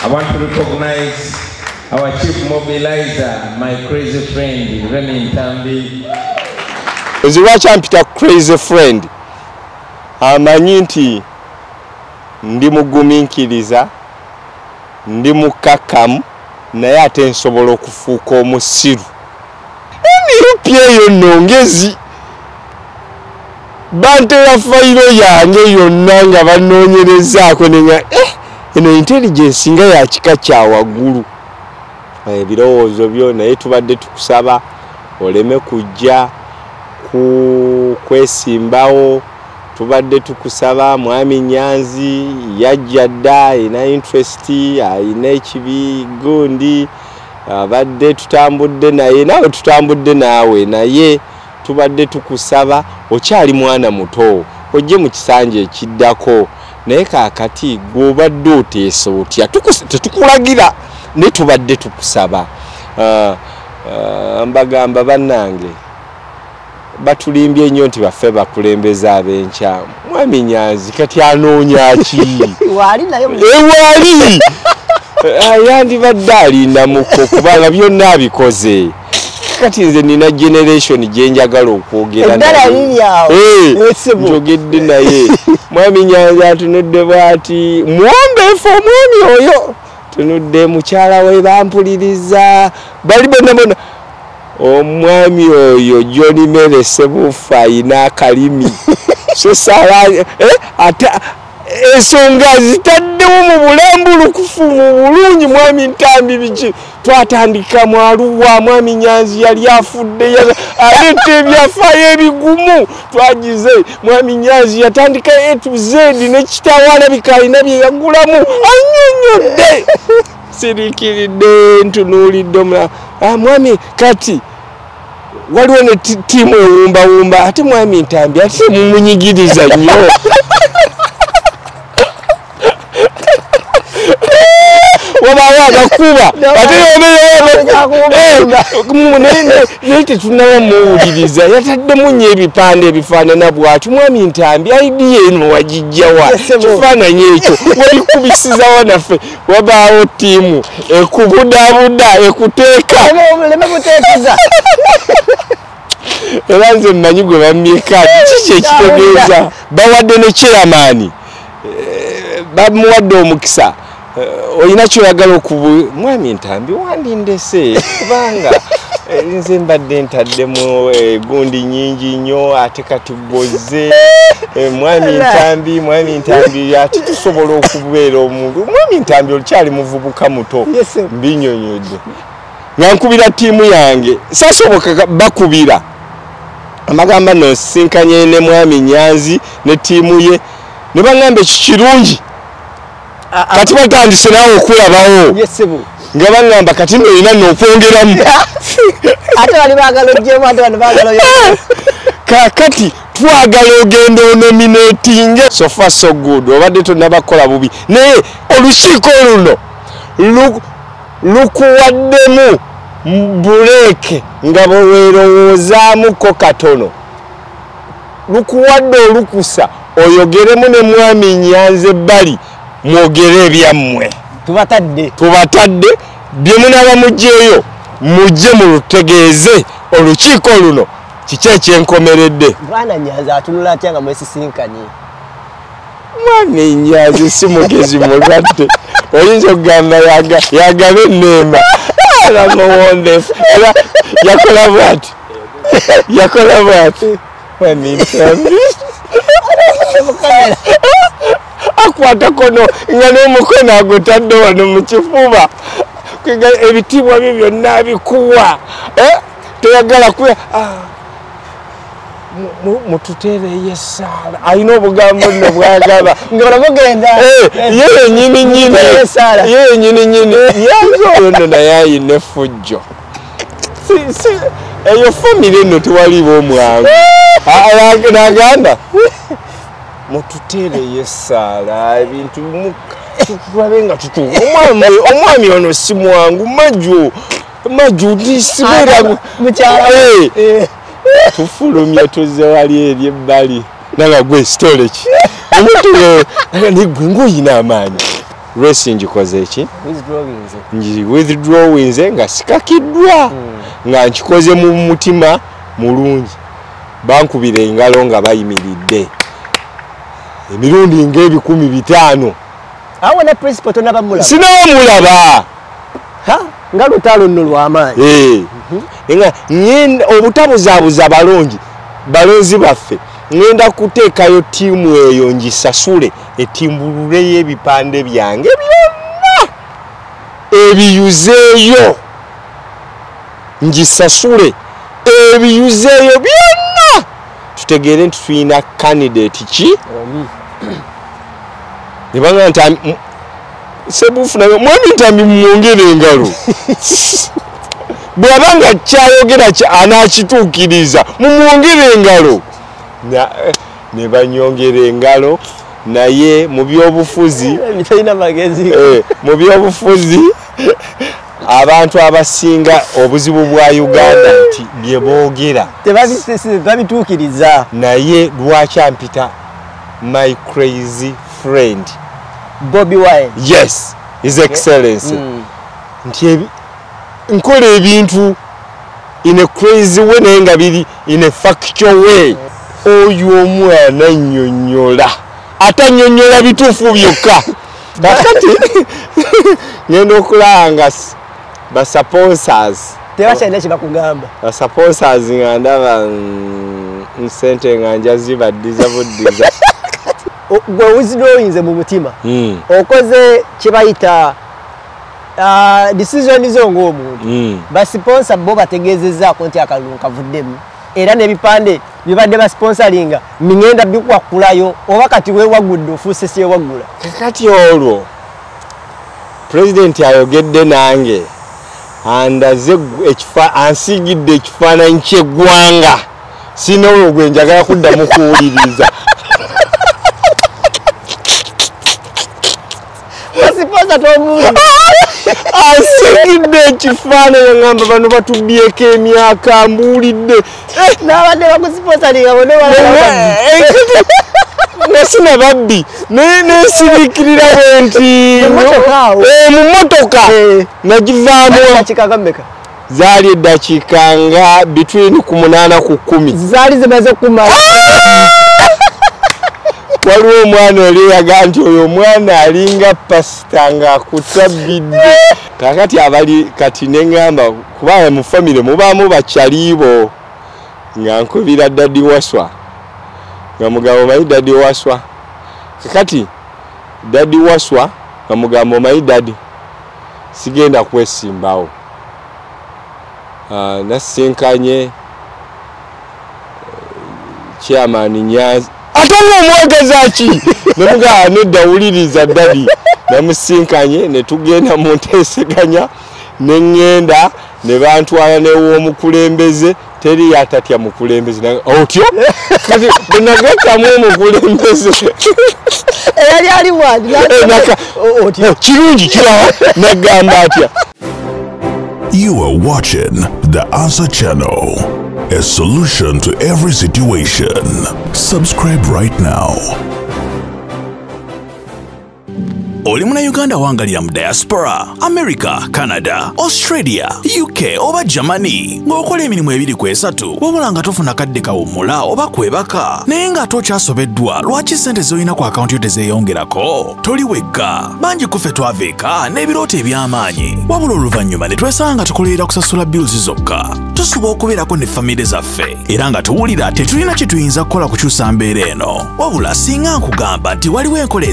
I want to recognize our chief mobilizer, my crazy friend, Remy Ntambi. Ezirwacha mpita crazy friend. Amanyi nti ndi mugumiikiriza, ndi mukakamu, naye ate nsobola okufuuka omusiru. Emirupi eyo nongezi. Bantera fayiro yange yonna nga banoonyerezaako nenga eno intelligence nga ya kika kya waggulu. Ebirowoozo byo naye tubadde tukusaba oleme kujja kwesimbawo. Tubadde tukusaba Mwami Nyanzi yajja dda ayina interest, ayina ekibi gundi, abadde tutambudde naye nawe tutambudde naawe, naye tubadde tukusaba okyali mwana muto ojje mu kisanja ekiddako, naye kaakati gw'obadde oteesa otya tetukulagira naye tubadde tukusaba. Mbagamba bannange batulimbye nnyo nti baffe bakulembeze ab'enkya. Mwami Nyanzi kati anoonya ki? Wali nayo wali yandibadde alinda muko kubanga byonna abikoze. Kati nze nina generation gye njagala okwogera njogedde naye. Mwami Nyanzi atunudde bw'ati muwombeefu omwami oyo, tunudde mukyala we bampuliriza bali bonna. Omwami oyo John Mere Sebufa ayina akalimi so sala ate ensonga zitaddewo mu bulambulukufu mu bulungi. Mwami Ntambi biki twatandika mwaluwa Mwami Nyanzi yali afudde aleeta ebyafaayo ebigumu twagize. Mwami Nyanzi yatandika A to Z n'ekitawala bikayina bye yagulamu annyonnyodde sirikiridde ntunuulidde mwami kati waliwo ne tiimu ewumbawumba ate Mwami Ntambi ate mumunyigiriza nnyo. Wabawo agakuba ate naye tetunaba muwuliriza yataddemu nnyo ebipande ebifaanana bw'atyo. Mwami Ntambi idea eno wagijjawa? Kifaananyi ekyo wabikubisizawo naffe. Wabaawo ttiimu ekubudaabuda ekuteeka era nze mmanyi gwe bamyeka kiki ekitegeeza. Bawadde ne chairman bamuwadde omukisa. Oyina kyoyagala Mwami Ntambi wandindese kubanga nze mbadde ntaddemu gundi nyingi nnyo ate kati gwoze. Mwami Ntambi ate tusobola okubeera omuntu. Mwami Ntambi olikyali muvubuka muto mbinyonyodde nga nkubira ttiimu yange sasoboka bakubira amagamba nosinkanye ne Mwami Nyanzi ne ttiimu ye ne baŋŋamba ekikirungi kati batandise naawe okulabawo nga baŋŋamba kati nolina n'okwongeramu ate bali baagala ojjemu ate bano baagala kakati twagala ogenda onominatinge. So far so good obadde tonnabakola bubi naye olukiiko luno lukuwaddemu buleeke nga bweweerowoozaamuko katono, lukuwadde olukusa oyogeremu ne Mwami Nyanzi ebbali mwogere ebyammwe. Tubatadde bye munaaba mugyeyo mujje mulutegeeze olukiiko luno kiki ekyenkomeredde. Bwana Nyanzi atunula atya nga mwesisinkanye? Mwami Nyanzi si mugezi mulwadde oyinza okugamba yagaba enneema alamuwombeefu yakola bwati Mwami Ntambi akwata kono nga n'omukono agutadde wano mu kifuba ebitiibwa byo byonna abikuwa toyagala kuya mututeereyo essaala ayina obugambo nno bwagaba yenyininyini yanzo naye ayina effujjo. Eyo famire eno tewaliwo omwangu nagamba mututeereyo essaala ebintu tulabe nga tutuuka. Omwami ono si mwangu maju ndisibeera tufulumye tuzze wali eri ebbali naga gwe storage omuntu ni gwe ng'oyina amaanyi race ngikoze eki withdrawinze nga sikakiddwa nga nkikoze mu mutima mulungi bankubira engalo nga bayimiridde emirundi ng'ebikumi 5 awo na principal tonabamulaba sinabamulaba nga lutalo nno lw'amaanyi nga ngenda obutabuzaabuza balonzi baffe ngenda kuteekayo ttiimu eyo ngisasule etimbululeyo ebipande byange byonna ebiyuzeeyo ngisasule ebiyuzeeyo byonna tutegeere nti tulina candidate ki nebanga nti sebufu naye mwami ntambi mwongere engalo bw'abanga kyayogera anakituukiriza mumwongere engalo ne banyongera engalo naye mu byobufuzi mu byobufuzi abantu abasinga obuzibu bwa Uganda nti bye boogera tebabituukiriza naye lwaki ampita my crazy friend Bobi Wine yes his excellency nti nkola ebintu in a crazy way naye nga biri in a factual way oyo omwana nnyonnyola atanyonnyola bituufu byokka kakati ngenda okulanga basponsors tebakyalina kye bakugamba basponsors nga ndaba nsente nga njazibaddiza buddiza gwe withdrawinze mu mutima okoze kye bayita decision zo ng'omuntu basponsor bo bategeezezzaako nti akalulu kavuddemu era n'ebipande bibadde basponsoringa ngenda bikwakulayo oba kati weewagudde ofuuse syewagula kati olwo president ayogedde nange andaze ansigidde ekifaananyi ky'eggwanga sina olwo gwe njagala kuddamu kuwuliriza basiponsa tomuuli ansigidde ekifaananyi ngamba bano batubyeko emyaka mbuulidde n'abadde bakusponsoringa nasina babbi nesirikirira bwenti mu motoka nagivaamu zaali eddakiika nga between 8 ku 10 zaali zimaze kumala waliwo omwana oli yaga nti oyo omwana alinga pasita ng'akutabbidde kakati abali kati neŋŋamba kubanga mu famire mubaamu bakyaliibo nga nkubira Daddy Waswa nga mugamba omanyi Daddy Waswa kakati Daddy Waswa nga mugamba omanyi Daddy sigenda kwesimbawo nasinkanye chairman Nyanzi atonga omwegeza ki nemugamba nedda wuliriza Daddy namusinkanye ne tugenda mu nteeseganya neŋŋenda ne bantwala n'ew'omukulembeze teri yatatya mukulembeze otyo kati benagatamu omukulembeze eyali ali wandi otyo kirungi kirawa nagamba atya. You are watching The Answer Channel, a solution to every situation. Subscribe right now. Oli muna Uganda wangalira mu diaspora, America, Canada, Australia, UK oba Germany ng'okola emirimu 2-3 wabula nga tofuna kadde kawummula oba kwebaka naye nga tokyasobeddwa lwaki ssente z'olina ku akawunti yo tezeeyongerako toli wekka bangi kuffe twaveeka n'ebirooto eby'amaanyi wabula oluvannyuma ne twesanga nga tukolerera kusasula bills zokka tusuba okubeerako ne famire zaffe era nga tuwulira tetulina kye tuyinza kukola kukyusa mbeera eno wabula singa nkugamba nti waliwo enkola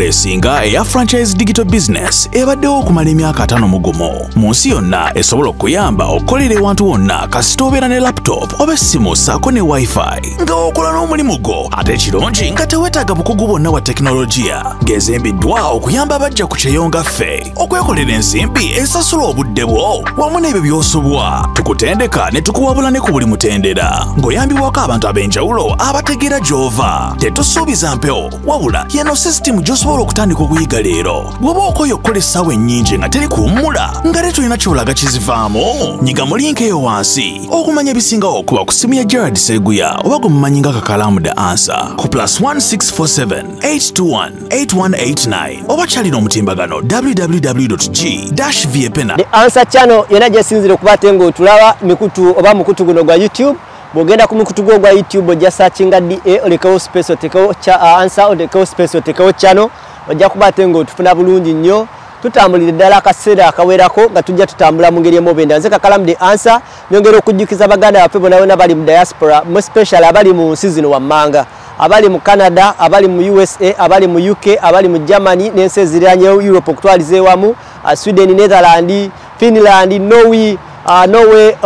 esinga eya franchise digital business ebaddewo okumala emyaka 5 mugumu mu nsi yonna esobola okuyamba okukolera ewantu wonna kasita obeera ne laptop oba essimu ssaako ne wifi nga okola n'omulimu gwo ate ekirungi nga teweetaaga bukugu bwonna bwa tekinologiya ng'ezimbiddwa okuyamba abajja ku kyeyonga ffe okwekolera ensimbi esasula obudde bwo wamu n'ebyo by'osobwa Diaspora tukutendeka ne tukuwabula ne ku buli mutendera ng'oyambibwako abantu ab'enjawulo abategeera gy'ova. Tetusuubiza mpewo wabula yeno sisitimu gy'osobola okutandika okuyiga leero. Bw'oba okoye okukola essaawa ennyingi nga teri kuwummula nga te tolina ky'olaga kizivaamu, nyiga mu linki eyo wansi okumanya ebisingawo okuba ku ssimu ya Gerard Seguya oba gwe mumanyi nga Kakalamu The Answer ku +1647 821 8189 oba kyalina omutimbagano www.g-viepena. The Answer channel yona gyesinzire okubate ng'otulaba mikutu oba mukutu guno gwa YouTube. Bwogenda ku mukutu gwa YouTube ojja searchinga DA olekawo space otekawo Answer olekawo space otekawo channel ojja kubate ng'otufuna bulungi nnyo. Tutambulire ddala akaseera akawerako nga tujja tutambula mu ngeri emobenda. Nze Kakalamu The Answer nyongera okujjukiza baganda baffe bonna bali mu diaspora, mu special abali mu nsi zino wammanga, abali mu Canada, abali mu USA, abali mu UK, abali mu Germany n'ensi eziriraanyewo Europe okutwaliza ewamu, Sweden, Netherland, Finland, Norway,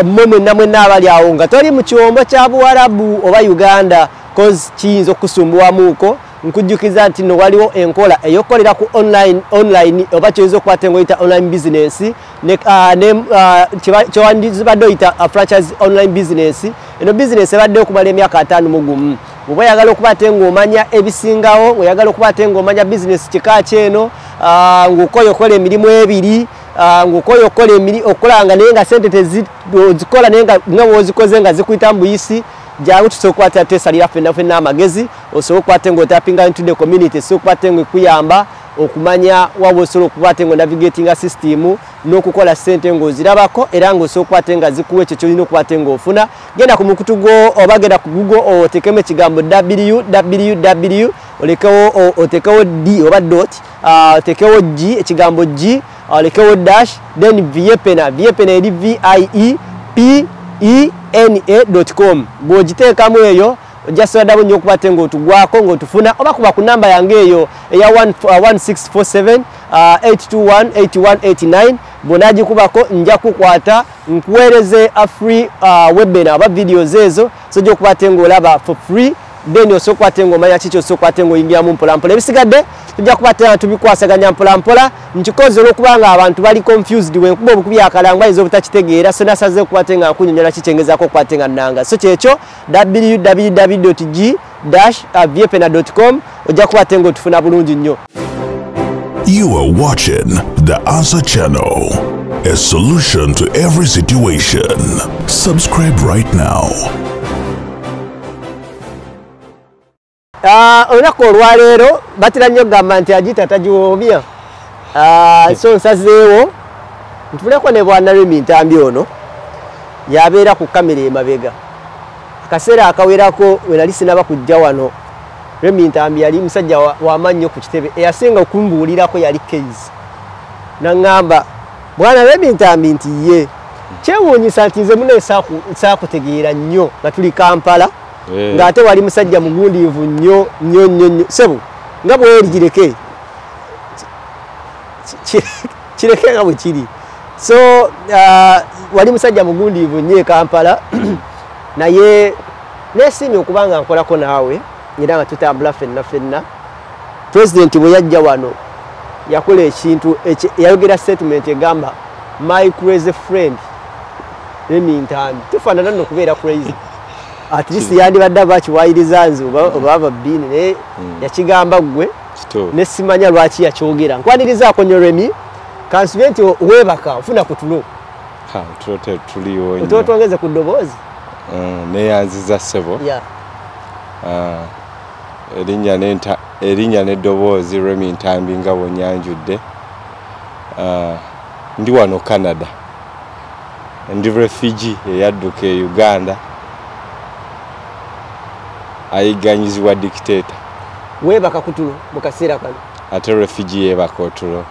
mwenna abali awo nga toli mu kiwombo kya Buwarabu oba Uganda cause kiyinza okusumbuwamuuko. Nkujjukiza nti no waliwo enkola eyokolera ku online oba kyoyinza okukwata ngoyita online business kyowandibadde oyita franchise online business. Eno business ebadde okumala emyaka 5 mu gumu. Bw'oba oyagala okuba ate ng'omanya ebisingawo, oyagala okuba ate ng'omanya business kika kyeno, ng'okoye okola emirimu ebiri, ng'okoye okola nga naye nga sente tezikola naye nga wozikoze nga zikuyita mu buyisi, jangu tusobola okukwata tesalira ffenna amagezi osobola okukwata ng'otapinga into the community, osobola okukwata ng'ekuyamba okumanya waba osobola okukwata ng'onavigatinga system n'okukola ssente ng'ozirabako era ng'osobola okukwata nga zikuwa ekyo kyolina okukwata ng'ofuna. Genda ku mukutu gwo oba genda ku Google otekemu ekigambo www olekewo otekewo D oba dot otekewo G ekigambo G olekewo dash then viepena eri viepena.com. Bw'ogiteekamu eyo ojja sobola nnyo okuba ng'otugwako ng'otufuna oba kuba ku namba yange eyo eya 1647 821 8189. Bw'onaagikubako nja kukwata nkuweereze a free webinar oba videos ezo sojja okuba ng'olaba for free, then osobola okuba ng'omanya kiki osobola okuba ng'oyingiramu mpolampola. Ebisigadde tujja kuba tubikwasaganya mpolampola. Nkikoze olw'okuba nga abantu bali confused wenkuba obukubi akalangwa ayinza obutakitegeera, so nasaze okuba nga nkunyonyola kikyengezaako okuba nga nnanga. So kyekyo www.g-viepena.com ojja kuba ng'otufuna bulungi nnyo. You are watching The Answer Channel, a solution to every situation. Subscribe right now. Olunaku olwaleero batera nnyo gamba nti agita tagiwoomya. So nsazeewo ntuleko ne bwana Remi Ntambi ono yabeera ku kamera emabega. Akaseera akawerako we nali sinaba kujja wano, Remi Ntambi yali musajja w'amannyo ku kitebe eyasinga okumbuulirako yali Keys. Naŋŋamba bwana Remi Ntambi nti ye kyewuunyisa nti nze muno saakutegeera nnyo nga tuli Kampala ng'ate wali musajja mugundiivu nnyo sebo nga bweri kireke nga bwe kiri. So wali musajja mugundiivu nnyo e Kampala naye neesiimye okuba nga nkolako naawe era nga tutambula ffenna. President bwe yajja wano yakola ekintu yayogera statement egamba my crazy friend Remi Ntambi. Tufaanana nno okubeera crazy. At least yandibadde bakiwayiriza nze oba babbiini naye yakigamba gwe ne simanya lwaki yakyogera. Nkwanirizaako nnyo Remi, kansibe nti weebaka ofuna ku tulo. Tulo tuliwo nnyo. Otwongeze ku ddoboozi. Neyanziza ssebo. Erinnya n'eddoboozi Remi Ntambi nga bw'onnyanjudde. Ndi wano Canada. Ndi refugee eyadduka e Uganda. Ayiganyizibwa dictator. Weebaka kutulo mu kaseera kano. Ate refugee yeebaka otulo.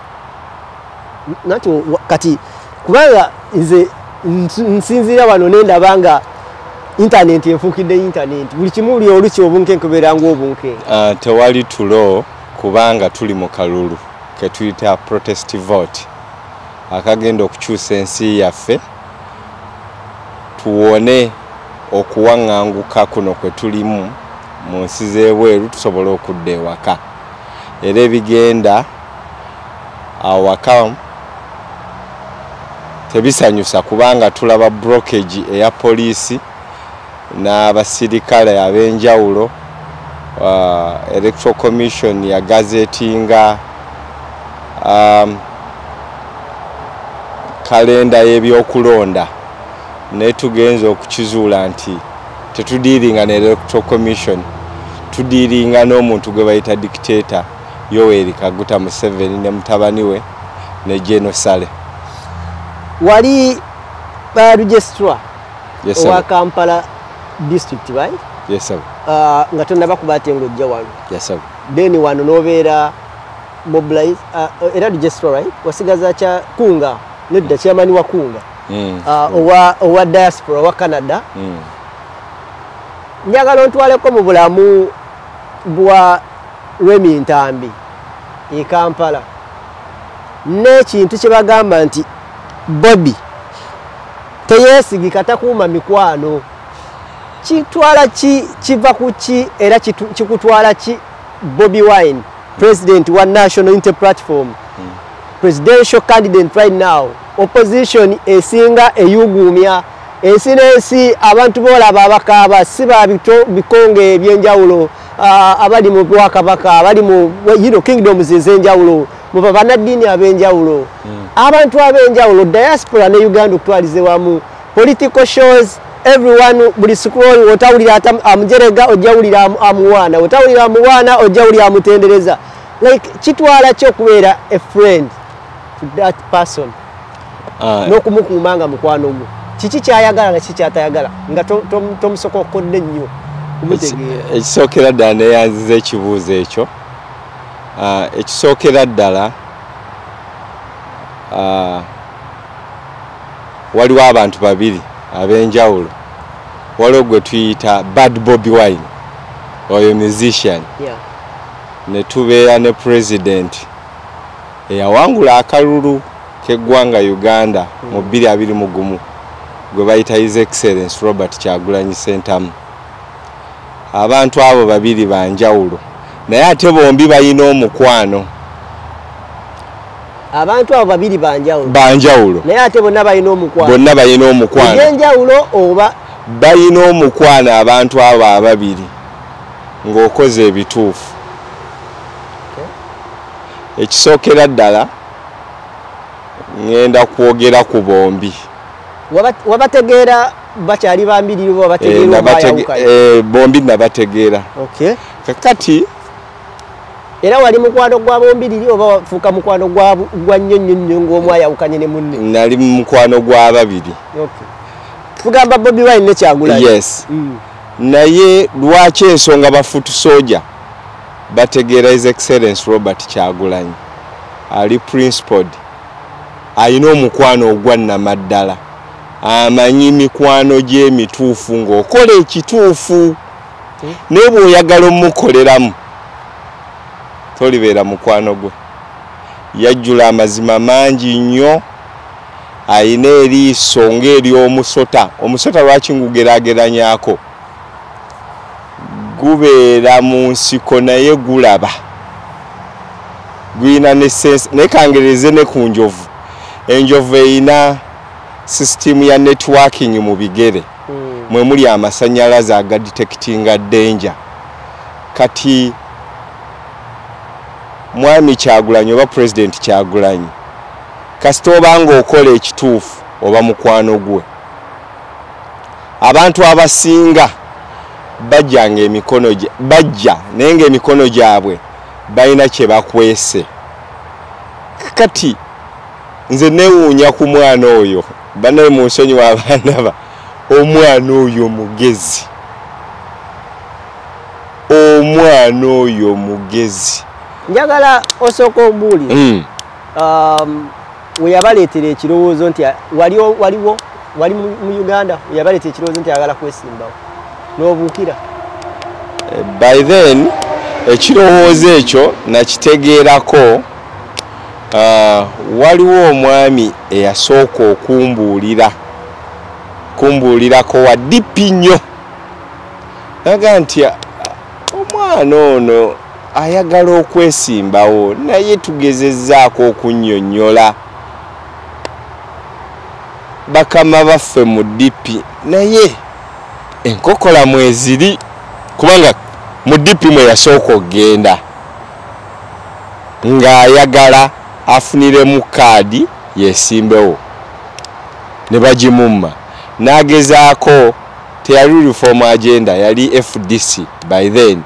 Nakyo kati kubanga nze nsinzira wano nendaba nga internet efuukidde internet. Buli kimu buli oluki obunkenke beera ng'obunkenke. Tewali tulo kubanga tuli mu kalulu ke tuyita protest vote akagenda okukyusa ensi yaffe tuwone okuwaŋŋanguka kuno kwe tulimu mu nsi z'ebweru tusobole okudda ewaka. Era ebigenda awaka tebisanyusa kubanga tulaba blockage eya poliisi n'abasirikale ab'enjawulo. Electoral Commission ya gazetinga kalenda y'ebyokulonda naye tugenza okukizuula nti tetudiiringa ne Electoral Commission, tudiiringa n'omuntu gwe bayita dictator Yoweri Kaguta Museveni ne mutabani we ne General Sale. Wali registrar Yes, wa sir. Kampala district, right? Yes, sir. Nga tonnaba kubate ng'ojja wano. Yes, sir. Then wano n'obeera mobilize era registrar, right? Wasigaza kya Kunga nedda chairman wa Kunga owa diaspora wa Canada. Njagala ontwaleko mu bulamu bwa Remi Ntambi e Kampala n'ekintu kye bagamba nti Bobby teyeesigika takuuma mikwano. Kitwala ki kiva ku ki era kikutwala ki Bobby Wine, president wa National Unity Platform, presidential candidate right now, opposition esinga eyugumya ensi n'ensi abantu boolaba abakaaba si ba bikonge ebyenjawulo abali mu Bwakabaka abali mu kingdoms ez'enjawulo mu bannaddiini ab'enjawulo abantu ab'enjawulo diaspora ne Uganda okutwalize wamu political shows. Everyone buli scroll otawulira amujerega ojawulira amuwana otawulira amuwana ojawulira amutendereza like kitwala kyo kubeera a friend to that person n'okumukuumanga mukwano gwo kiki kyayagala nga kiki kyatayagala nga tomusokokodde nnyo kumutegeera. Ekisookera ddala neyanziza ekibuuzo ekyo. Ekisookera ddala waliwo abantu babiri ab'enjawulo. Waliwo gwe tuyita Bad Bobby Wine oyo musician, ne tubeera ne president eyawangula akalulu k'eggwanga Uganda mu 2021 gwe bayita His Excellence Robert Kyagulanyi Ssentamu. Abantu abo babiri banjawulo naye ate bombi bayina omukwano. Abantu abo babiri banjawulo naye ate bonna bayina omukwano. Ebyenjawulo oba bayina omukwano abantu abo ababiri ng'okoze ebituufu. Ekisookera ddala ngenda kwogera ku bombi. Wabategeera bakyali bambiri oba bategeera bombi nabategeera. Kakati era wali mukwano gwa bombiriri oba wafuuka mukwano gwa nnyonnyo ng'omu ayawukanye ne munne? Nali mukwano gwa babiri. Tugamba Bobby Wine ne Kyagulanyi. Yes. Naye lwaki ensonga bafutu soja bategeera His Excellence Robert Kyagulanyi ali principled, ayina omukwano ogwa nnamaddala, amanyi mikwano gy'emituufu ng'okola ekituufu naye bw'oyagala omukoleramu tolibeera mukwano gwe. Yajjula amazima mangi nnyo, ayina eriiso ng'ery'omusota. Omusota lwaki ngugeraageranyako? Gubeera mu nsiko naye gulaba, guyina ne sense. Naye kangereze ne ku njovu. Enjovu eyina system ya networking mu bigere mwe muli amasannyalaze agadetectinga danger. Kati mwami Kyagulanyi oba president Kyagulanyi kasita obanga okola ekituufu oba mukwano gwe, abantu abasinga bajjanga emikono bajja naye ng'emikono gyabwe balina kye bakwese. Kati nze neewuunya ku mwana oyo banaye mu nsonyi w'abaana omwana oyo mugezi, omwana oyo mugezi. Njagala osooka ombuulire we yabaleetera ekirowoozo nti wali mu Uganda, we yabaleetera ekirowoozo nti ayagala kwesimbawo n'obuukira. By then ekirowoozo ekyo nakitegeerako. Waliwo omwami eyasooka kumbuulirako wa dipi nnyo, naga nti omwana ono ayagala okwesimbawo naye tugezezzaako okunnyonnyola. bakama baffe mu DP naye enkokola mweziri kubanga mu DP mwe yasooka okgenda ng'ayagala afuniremu kaadi yesimbewo ne bagimumma n'agezaako teyali reform agenda yali FDC by then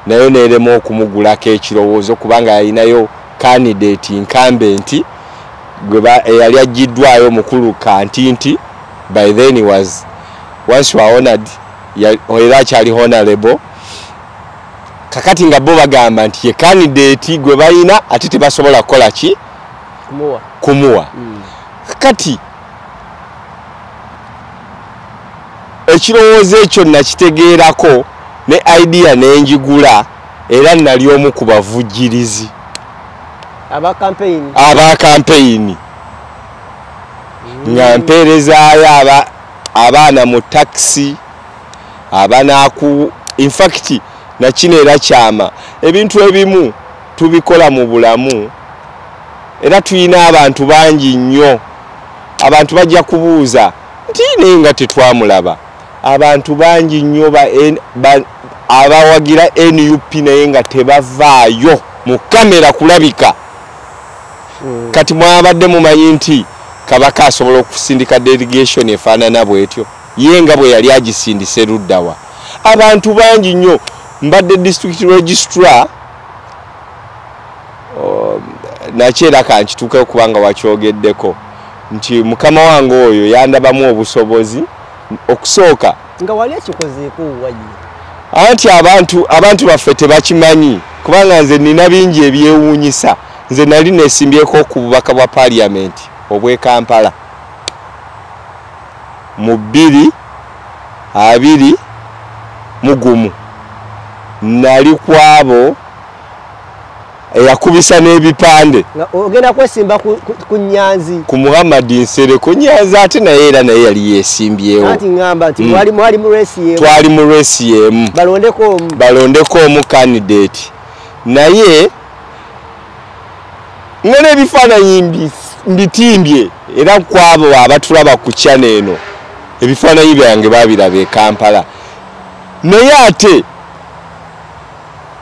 nayo neerema okumugulako ekirowoozo kubanga yalinayo candidate incumbent yali agiddwayo mukulu Kantinti by then he was once you are honored era akyali honorable kakati nga bo bagamba nti ye candidate gwe balina ate tebasobola kukola ki kumuwa kakati ekirowoozo ekyo nakitegeerako ne idea nenjigula era nali omu ku bavujjirizi aba campaign nga mpeerezaayo abaana mu taxi abanaku in fact nakino era kyama ebintu ebimu tubikola mu bulamu era tuyina abantu bangi nnyo abantu bajja kubuuza nti naye nga tetwamulaba abantu bangi nnyo abawagira NUP naye nga tebavaayo mu kamera kulabika kati mwabadde mumanyi nti Kabaka asobola okusindika delegation efaanana bwetyo ye nga bwe yali agisindise luddawa abantu bangi nnyo mbadde district registrar nakyera kankituuke okubanga wakyogeddeko nti mukama wange oyo yandabamu obusobozi okusooka nga wali ekikozeeko waji anti abantu baffe tebakimanyi kubanga nze nina bingi ebyewuunyisa nze nali nesimbyeko ku bubaka bwa parliament obwe Kampala mu 2021 nali kwabo eyakubisa n'ebipande ogenda kwesimba ku Nyanzi ku Muhammad Nsere ku Nyanzi ate naye era naye yali yesimbyewo ati ngamba nti mwali mu race yemu twali mu race yemu balondeko omu candidate naye ngene ebifaananyi mbitimbye era kwabo abatulaba ku channel eno ebifaananyi byange babirabe Kampala naye ate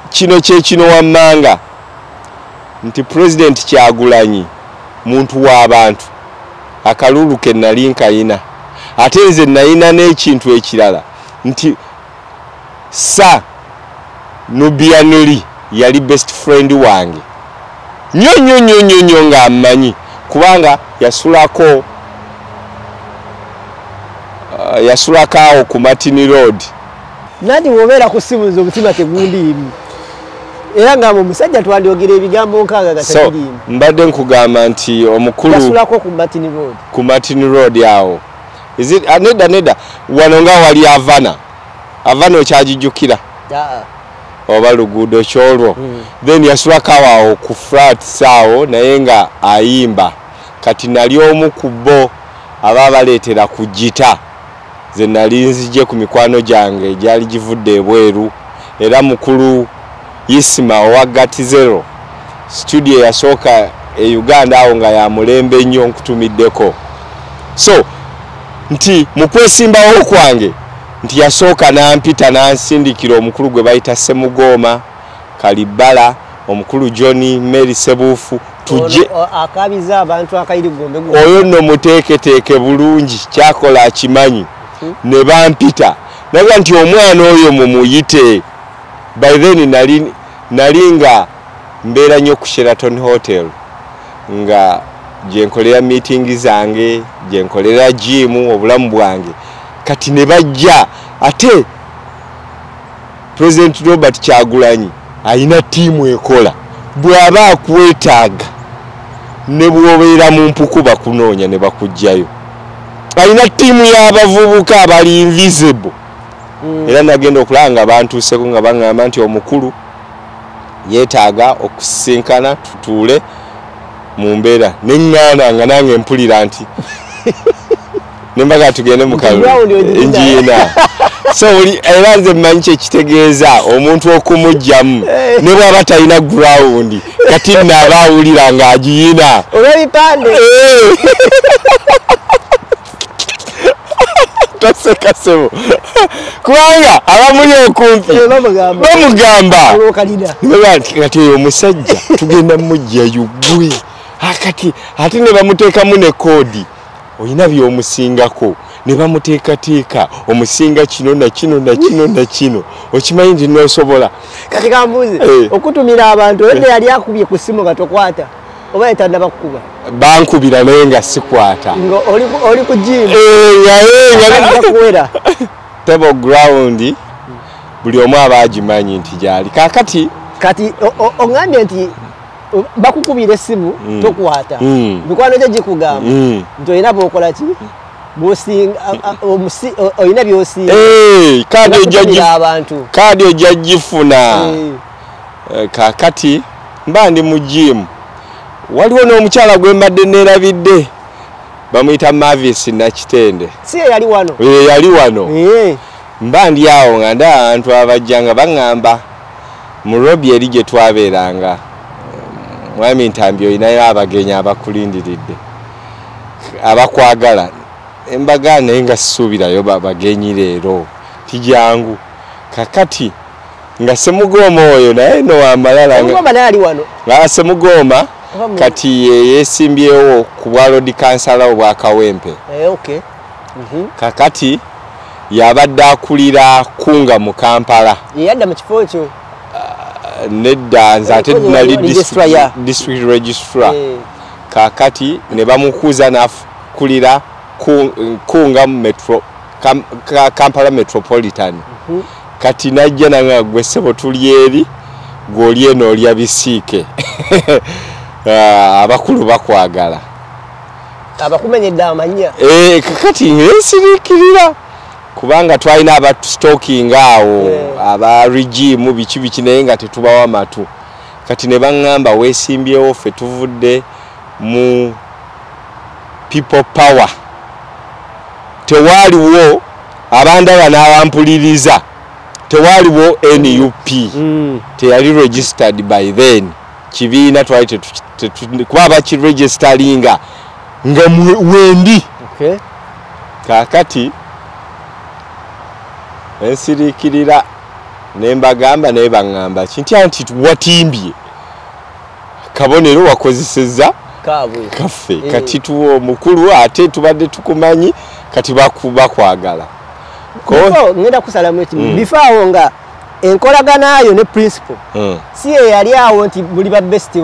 kino kino wammanga nti President Kyagulanyi muntu w'abantu akalulu ke nali nkayina ate nze nayina n'ekintu ekirala nti Nubianuli yali best friend wange nnyo nga amanyi kubanga yasulako awo ku Martin Road nandi wobeera kusibuza omutima tegundiimu era nga musajja twandyogera ebigambo nkaaga gataliimu mbadde nkugamba nti omukulu yasulako ku Martin Road awo nedda wano nga wali Havana okyagijjukira oba luguudo kyolwo then yasulako awo ku flats awo naye nga ayimba kati nali omu ku bo ababaleetera ku gita ze nali nzije ku mikwano gyange egyali givudde ebweru era mukulu Isima owa Gatizero studio yasooka e Uganda awo nga ya mulembe nnyo nkutumiddeko so nti mu kwesimbawo kwange nti yasooka nampita nansindikira omukulu gwe bayita Semugoma Kalibala omukulu Johnny Mary Sebufu tujje akabiza abantu akayiri gombe oyo nno muteeketeeke bulungi kyakola akimanyi ne bampita naga nti omwana oyo mumuyite by then nali nga mbeera nnyo ku Sheraton Hotel nga gyenkolera meeting zange gyenkolera gym obulamu bwange kati ne bajja ate President Robert Kyagulanyi ayina tiimu ekola bw'aba akwetaaga ne bw'obeera mu mpuku bakunoonya ne bakugjayo ayina tiimu y'abavubuka abali invisible era nagenda okulaba nga bantuuseko nga baŋŋamba nti omukulu yeetaaga okusinkana tutuule mu mbeera neŋŋaana nga nange mpulira nti nembaga tugende mu njiina so era nze mmanyi kyekitegeeza omuntu okumugjamu ne bw'aba talina ground kati nnaaba awulira ng'agiyina olw'ebipande toseka sebo kubanga abamuli okumpi bamugamba kati oyo omusajja tugenda mujja yugwe akati ate ne bamuteekamu ne koodi oyina by'omusingako ne bamuteekateeka omusinga kino na kino na kino na kino okimanyi nti noosobola kati kambuuzi okutumira abantu olende yali akubye ku ssimu nga tokwata oba yetanda bakukuba bankubira naye nga sikwata oli ku jimu yakuwera table ground buli omu aba agimanyi nti gyali kakati kati oŋŋambye nti bakukubira essimu tokwata mikwano gyo gikugamba nti olina bwokola ki olina byosinga kaadi ojja gifuna kakati mba ndi mu jimu waliwo n'omukyala gwe mbadde neerabidde bamuyita Mavis Nakitende si yali wano yali wano mba ndi awo nga nda abantu abajja nga baŋŋamba mu robi eri gye twabeeranga mwami Ntambi olinayo abagenyi abakulindiridde abakwagala embaga naye nga sisuubirayo bagenyi leero tijangu kakati nga Semugoma oyo naye no wamalala nga Semugoma kati yeesimbyewo ku bwalodi kansala obwa Kawempe kakati yabadde akulira kunga mu Kampala yadda mu kifo ekyo nedda nze ate nali district registrar kakati ne bamukuza n'akulira kunga metro Kampala metropolitan kati najja nanga gwe ssebo tuli eri gw'oli eno olya bisiike abakulu bakwagala abakumenyedde amanya kakati nsirikirira kubanga twalina abastalking awo aba regime biki naye nga tetubawa matu kati ne baŋŋamba weesimbyewo ffe tuvudde mu people power tewaliwo abandaba n'abampuliriza tewaliwo NUP teyali registered by then kibiina twali kuba bakiregisteringa nga wendi kakati ensirikirira nembagamba naye baŋŋamba kintya nti watimbye kabonero wakozeseza kaffe kati tuwo mukulu ate tubadde tukumanyi kati bakwagala ngenda kusalamu ekimu bifaawo nga enkolaganayo ne principal si yali awo nti buli ba best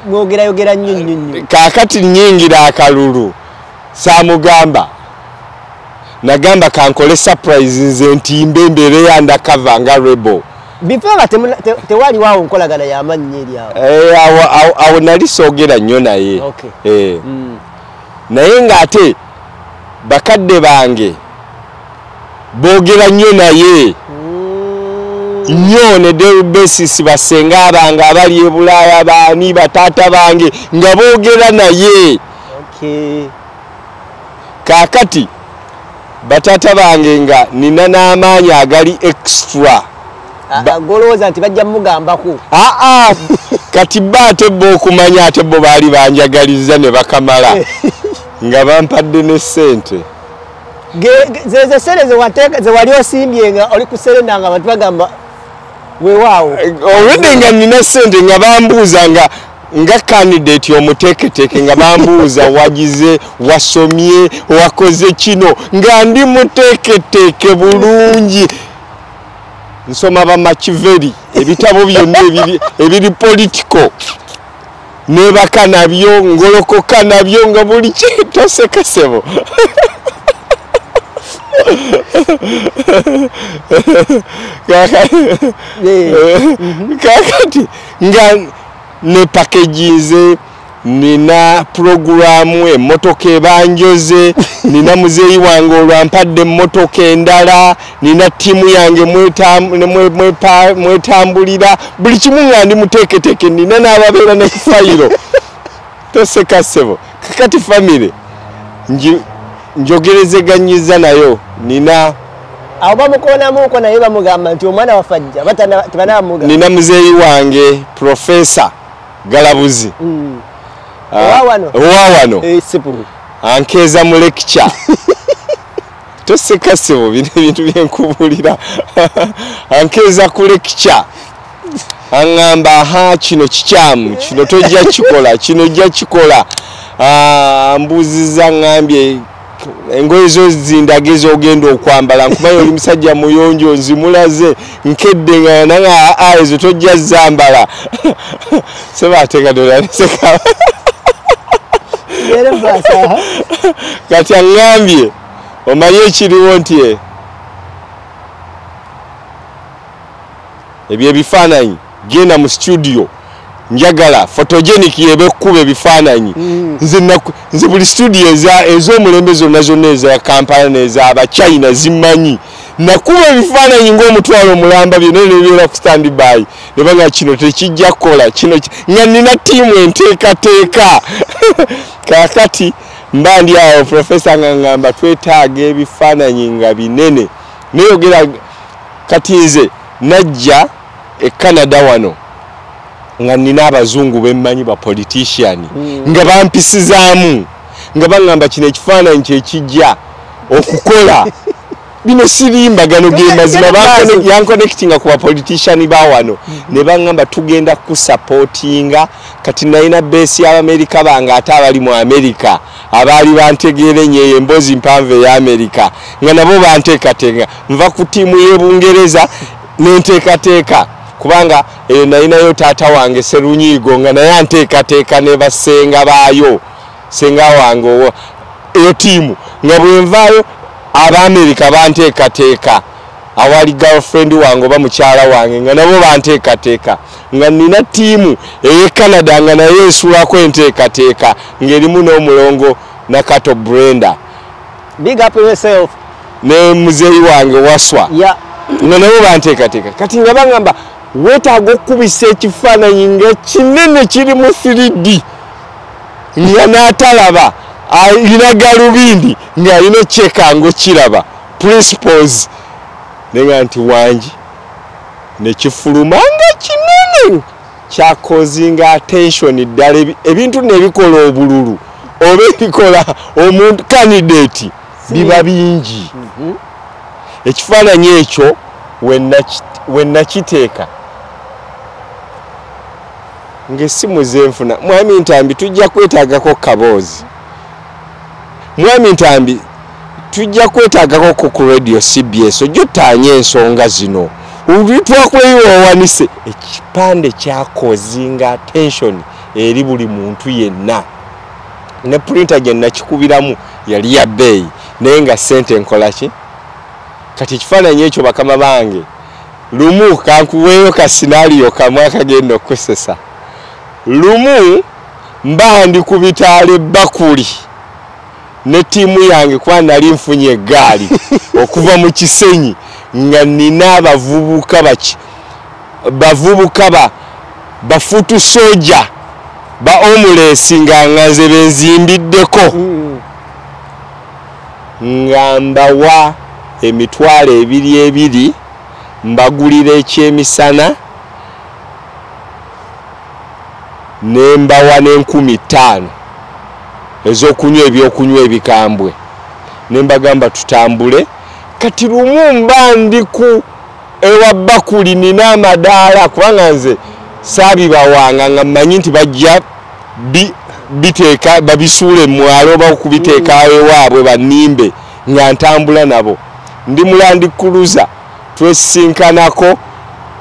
mwogerayogera nnyo kakati nyingira akalulu saamugamba nagamba kankole surprise nze ntimbe embeera ya undercover nga rebel before nga tewaliwo awo nkolagana y'amannyo eri awo nali soogera nnyo naye naye ng'ate bakadde bange boogera nnyo naye nnyo ne daily basis basenga abange abali e Bulaaya baani bataata bange nga boogera naye kakati batata bange nga nina n'amaanyi agali extra golowooza nti bajja mugambako kati ate bo okumanya ate bo baali banjagaliza ne bakamala nga bampadde ne ssente zezo sente ze wali osimbye nga oli ku serenda nga abantu bagamba weewaawo olwedde nga nina ssente nga bambuuza nga candidate omuteeketeeke nga bambuuza wagize wasomye wakoze kino nga ndi muteeketeeke bulungi nsoma ba Machiavelli ebitabo byonna ebiri political nebaka nabyo ngolokoka nabyo nga buli kitoseka sebo kakati nga ne packages nina programu emmotoka ebanjoze nina muzeeyi wange olwampadde emmotoka endala nina ttiimu yange mwetambulira buli kimu nga ndi muteeketeeke nina n'ababeera ne kufayiro toseka ssebo kakati famire njogerezeganyiza nayo nina awo bamukonamuko naye bamugamba nti omwana wafajja tebanamugamba nina muzeeyi wange Professor Galabuzi owawano ankeeza mu lecture toseka sebo bino ebintu byenkubulira ankeza ku lecture angamba kino kikyamu kino tojja kikola kino ojja kikola mbuziza ngambye engoye zo zindageze ogenda okwambala nkumayo oli musajja muyonjo nzimulaze nkedde nga nanga ezo tojja zambala seba ateka dola neseka kati angambye omanyi ekiriwo nti ebyo ebifaananyi genda mu studio njagala photogenic yebe kuba ebifaananyi nze buli studio ez'omulembe zonna eza Kampala n'ez'aba China zimanyi nakuba ebifaananyi ng'omutwalo mulamba byonna nebyera ku stand by ne banga kino tekijja kukola kino nga nina ttiimu enteekateeka kakati mba ndi awo profesa ngangamba twetaaga ebifaananyi nga binene neyogera kati nze najja e Canada wano nga nina abazungu bemmanyi ba politician nga bampisizaamu nga bangamba kino ekifaananyi kyekijja okukola bino sirimba gano gemazima yankonectinga ku bapolitician ba wano ne bangamba tugenda kusupportinga kati nalina base y'Amerika bange ate abali mu Amerika abaali bantegeere nyeyo embozi mpanve ya Amerika nga nabo banteekateeka nva ku tiimu y'Ebungereza nenteekateeka kubanga nalinayo taata wange Serunyigo nga naye anteekateeka ne basenga baayo senga wange eyo tiimu nga bwenvaayo Aba-Amerika banteekateeka awali girlfriend wange oba mukyala wange nga nabo banteekateeka nga nina tiimu ey'e Canada nga naye esulako enteekateeka ng'erimu n'omulongo Nakato Brenda. Big up yourself. Ne muzeeyi wange Waswa. Yeah. Nga nabo banteekateeka kati nga bangamba weetaaga okubisa ekifaananyi nga kinene kiri mu 3D nga n'atalaba alina galubindi nga alina kyekango kiraba principles nenga nti wangi nekifuluma nga kinene kyakozinga attention ddala ebintu nebikola obululu oba ebikola omuntu candidate biba bingi ekifaananyi ekyo wennakiteeka ng'essimu zenfuna Mwami Ntambi tujja kwetaagako kaboozi Mwami Ntambi tujja kwetaagako ku radio CBS ojja ottaanye ensonga zino olwitwakweyiwawanise ekipande kyakozinga attention eri buli muntu yenna ne printer gye nakikubiramu yali ya bbeeyi naye nga ssente nkolaki kati ekifaananyi ekyo bakama bange lumu kankuweeyo ka scenario kamwe akagenda okukusesa lumu mba ndi ku bitaala Bakuli ne tiimu yange kuba nali nfunye eggaali okuva mu Kisenyi nga nina bavubuka bafutu soja ba omulesi nga nganze benzimbiddeko nga mbawa emitwalo 2 mbagulira ekyemisana nembawa n'15,000 ez'okunywa ebyokunywa ebikambwe nembagamba tutambule kati lumu mba ndi ku ewa Bakuli nina amadaala kubanga nze saabibawanga nga mmanyi nti bajja biteeka babisuule mwalo oba okubiteeka ewaabwe banimbe nga ntambula nabo ndi mulandi kuluza twesinkanako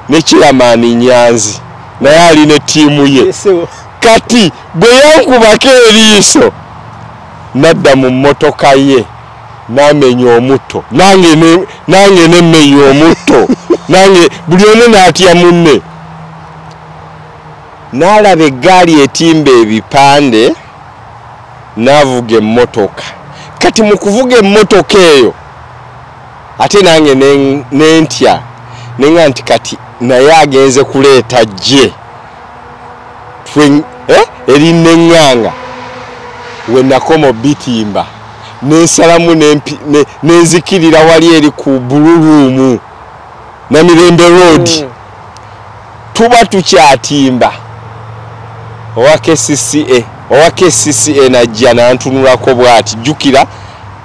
ne Chairman Nyanzi naye alina ettiimu ye kati bwe yankubako eriiso nadda mu mmotoka ye namenya omutto nange nemmenya omutto nange buli omu n'atya munne n'alaba eggaali etimba ebipande n'avuga emmotoka kati mu kuvuga emmotoka eyo ate nange nentya nenga nti kati naye agenze kuleeta gye eri neŋŋanga we nakoma bitimba nensalamu nenzikirira wali eri ku Buluruumu na Mirembe Road tuba tukyatimba owa KCCA najja nantunulako bw'ati jjukira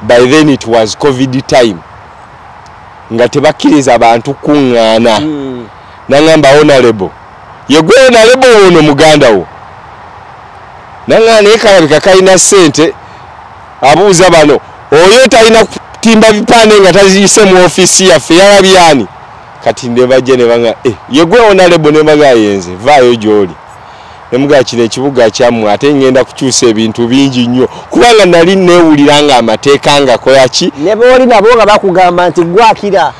by then it was COVID time nga tebakkiriza abantu kuŋŋaana nangamba honorable yegwe honorable ono muganda wo nangana ekalabika kalina ssente abuuza bano oyo talina kutimba bipande nga taziyise mu ofisi yaffe yalabyani kati ne bajja ne banga yegwe honorable ne baga yenze vaayo gy'oli ne mugaa kino ekibuga kyammwe ate ngenda kukyusa ebintu bingi nnyo kubanga nali neewulira nga amateeka nga koyaki ne booli nabo nga bakugamba nti gwakira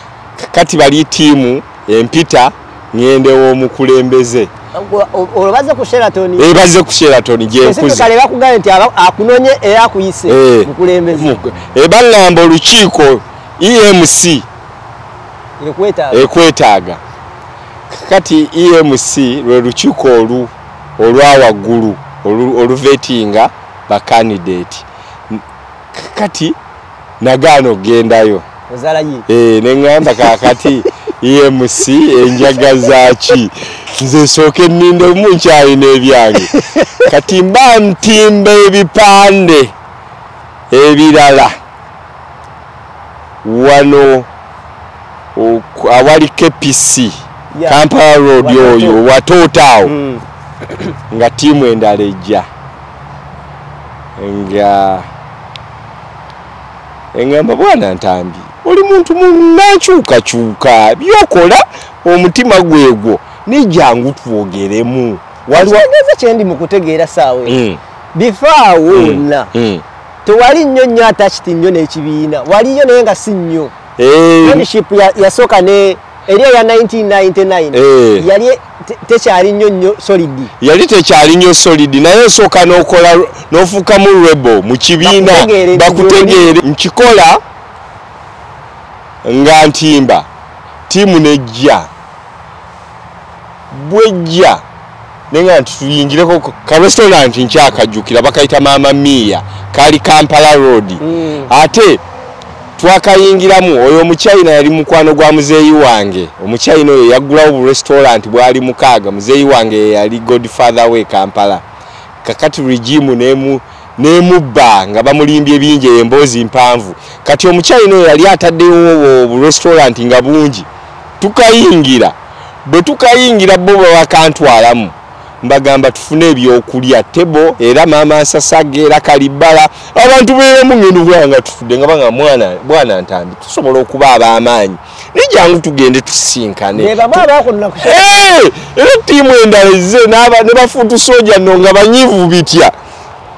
kati bali ttiimu empita ngende w'omukulembeze baze ku Sheraton baze ku Sheraton gyekuze kale bakugamba nti akunonye era akuyise mukulembeze bangamba olukiiko EMC ekwetaaga kati EMC lwe lukiiko olwawaggulu oluvetinga ba candidate kati nagaano gendayo neŋŋamba kakati EMC enjaga zaaki nze sooke nninde munkyalina ebyange kati mba ntimba ebipande ebirala wano awali KPC Kampala Road oyo watootawo nga tiimu endala ejja nga eŋŋamba bwana Ntambi oli muntu munnakyukakyuka byokola omutima gwegwo nijangu twogeremu waliwo kyendi mu kutegeera saawe bifaawo wonna tewali nnyo attached nnyo n'ekibiina waliyo naye nga si nnyo leadership yasooka ne eriyo ya 1999 yali tekyali nnyo solid yali tekyali nnyo solid naye osooka n'okola n'ofuuka mu rebel mu kibiina bakutegeere nkikola nga ntimba tiimu nejja bwejja nenga nti tuyingireko ka restaurant nkyakajjukira bakayita Mama Mia kali Kampala Road ate twakayingiramu oyo omuchina yali mukwano gwa muzeeyi wange omuchina oyo yaggulawo bu restaurant bwali mukaaga muzeeyi wange yali godfather we Kampala kakati regime nemubba nga bamulimbye ebinje emboozi mpanvu kati omuchina oyo yali ataddewo bu restaurant nga bungi tukayingira bwe tukayingira bo bakantwalamu mbagamba tufune ebyokulya tebo era mama Nsasage era Kalibala abantu beemu ngendo bwanga tutudde nga banga bwana Ntambi tusobola okuba ab'amaanyi nijangu tugende tusinkane era tiimu endala ze ne bafutu soja no nga banyivu bitya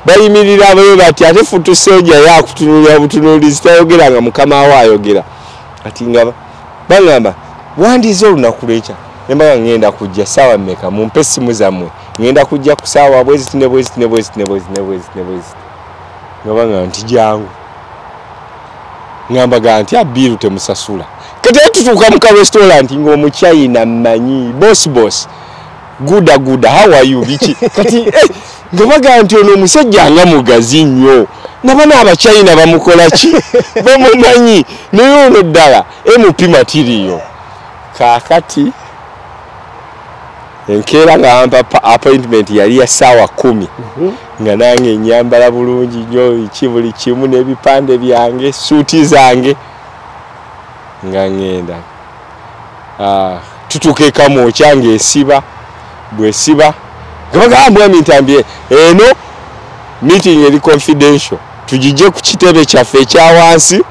bayimirira abayo bati ate futu soja yakutunulira butunulizi tayogera nga mukama we ayogera ati nga bangamba wandize olunaku lwekya nembaga ngenda kujja sawa mmeka mumpe essimu zammwe ngenda kujja ku saawa bwezi ngabanga nti jangu ngambaga nti abiru temusasula kati tutuuka mu ka restaurant ng'omuchina mmanyi boss guda how are you biki kati ngabaga nti ono omusajja nga mugazi nnyo nabana abachina bamukola ki bamumanyi naye ono ddala MP material kakati enkeera nga appointment yali ya saawa 10 nga nange nyambala bulungi nnyo buli kimu n'ebipande byange suuti zange nga ngenda tutuuka ekamu kyange esiba bwesiba ngabagamba Mwami Ntambi eno meeting eri confidential tugijje ku kitebe kyaffe ekya wansi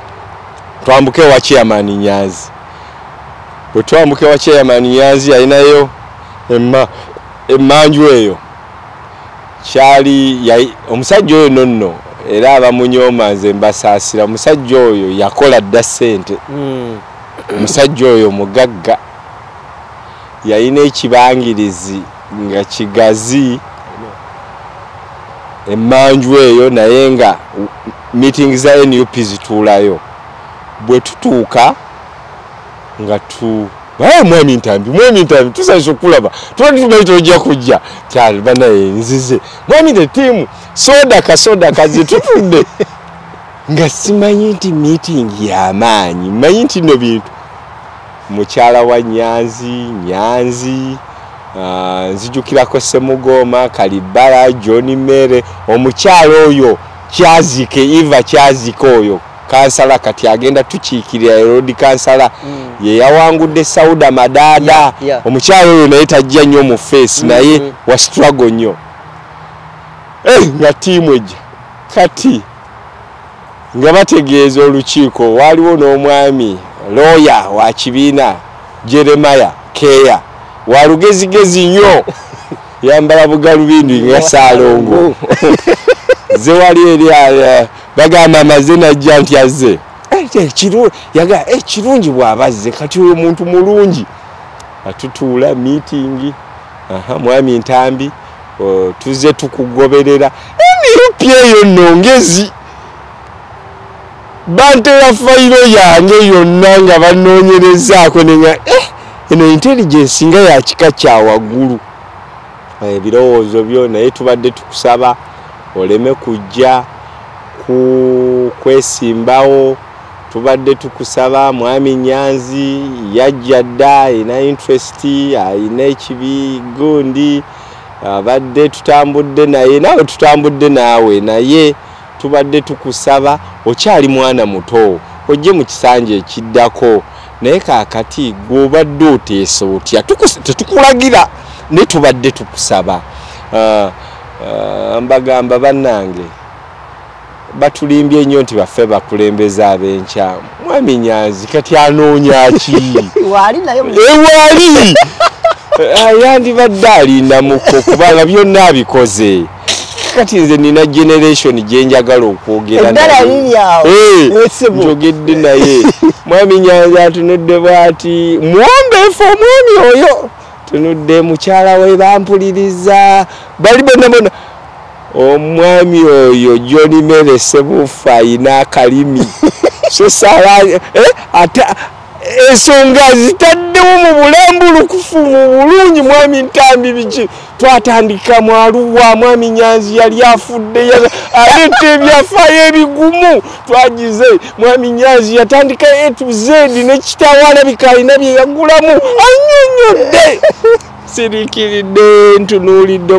twambuke wa chairman Nyanzi bwe twambuke wa chairman Nyanzi alinayo emmanju eyo kyali omusajja oyo nonno era abamunyooma nze mbasaasira omusajja oyo yakola dda ssente omusajja oyo mugagga yalina ekibangirizi nga kigazi emmanju eyo naye nga meeting za NUP zituulayo bwe tutuuka nga Mwami Ntambi tusanyusa okulaba tumanyi tojja kujja kyali banaye nzize Mwami the team soda kazi tutudde nga simanyi nti meeting y'amaanyi manyi nti no bintu mukyala wa Nyanzi nzijukirako Semugoma Kalibala John Mere omukyala oyo Kyazike Eva Kyazike oyo kansala kati agenda tukiikirira road kansala ye yawangudde Sauda Madada omukyalo oyo naye tajja nnyo mu face naye wa struggle nnyo nga tiimu ejja kati nga bategeeza olukiiko waliwo n'omwami lawyer wa kibiina Jeremiah Keya walugezigezi nnyo yambala bugalubindi nga Saalongo ze wali eri bagamba amaze najja nti azze kirungi bw'abazze kati oyo muntu mulungi atutuula meeting mwami Ntambi tuze tukugoberera emirupi eyo nongezi bantera fayiro yange yonna nga banoonyerezaako nenga eno intelligence nga ya kika kya waggulu ebirowoozo byo naye tubadde tukusaba oleme kujja kwesimbawo tubadde tukusaba mwami Nyanzi yajja dda ina interest ayina ekibi gundi abadde tutambudde naye nawe tutambudde naawe naye tubadde tukusaba okyali mwana muto ojje mu kisanja ekiddako naye kaakati gw'obadde oteesa otya tetukulagira ne tubadde tukusaba mbagamba bannange batulimbye nnyo nti baffe bakulembeze ab'enkya mwami Nyanzi kati anoonya ki wali yandibadde alinda muko kubanga byonna abikoze kati nze nina generation gye njagala okwogera njogedde naye mwami Nyanzi atunudde bw'ati muwombeefu omwami oyo tunudde mukyala we bampuliriza bali bonna omwami oyo John Mere Sebufa ayina akalimi so sala ensonga zitaddewo mu bulambulukufu mu bulungi mwami Ntambi biki twatandika mwaluwa mwami Nyanzi yali afudde aleeta ebyafaayo ebigumu twagize mwami Nyanzi yatandika A to Z nekitawala bikalina bye yagulamu annyonnyodde sirikiridde ntunuulidde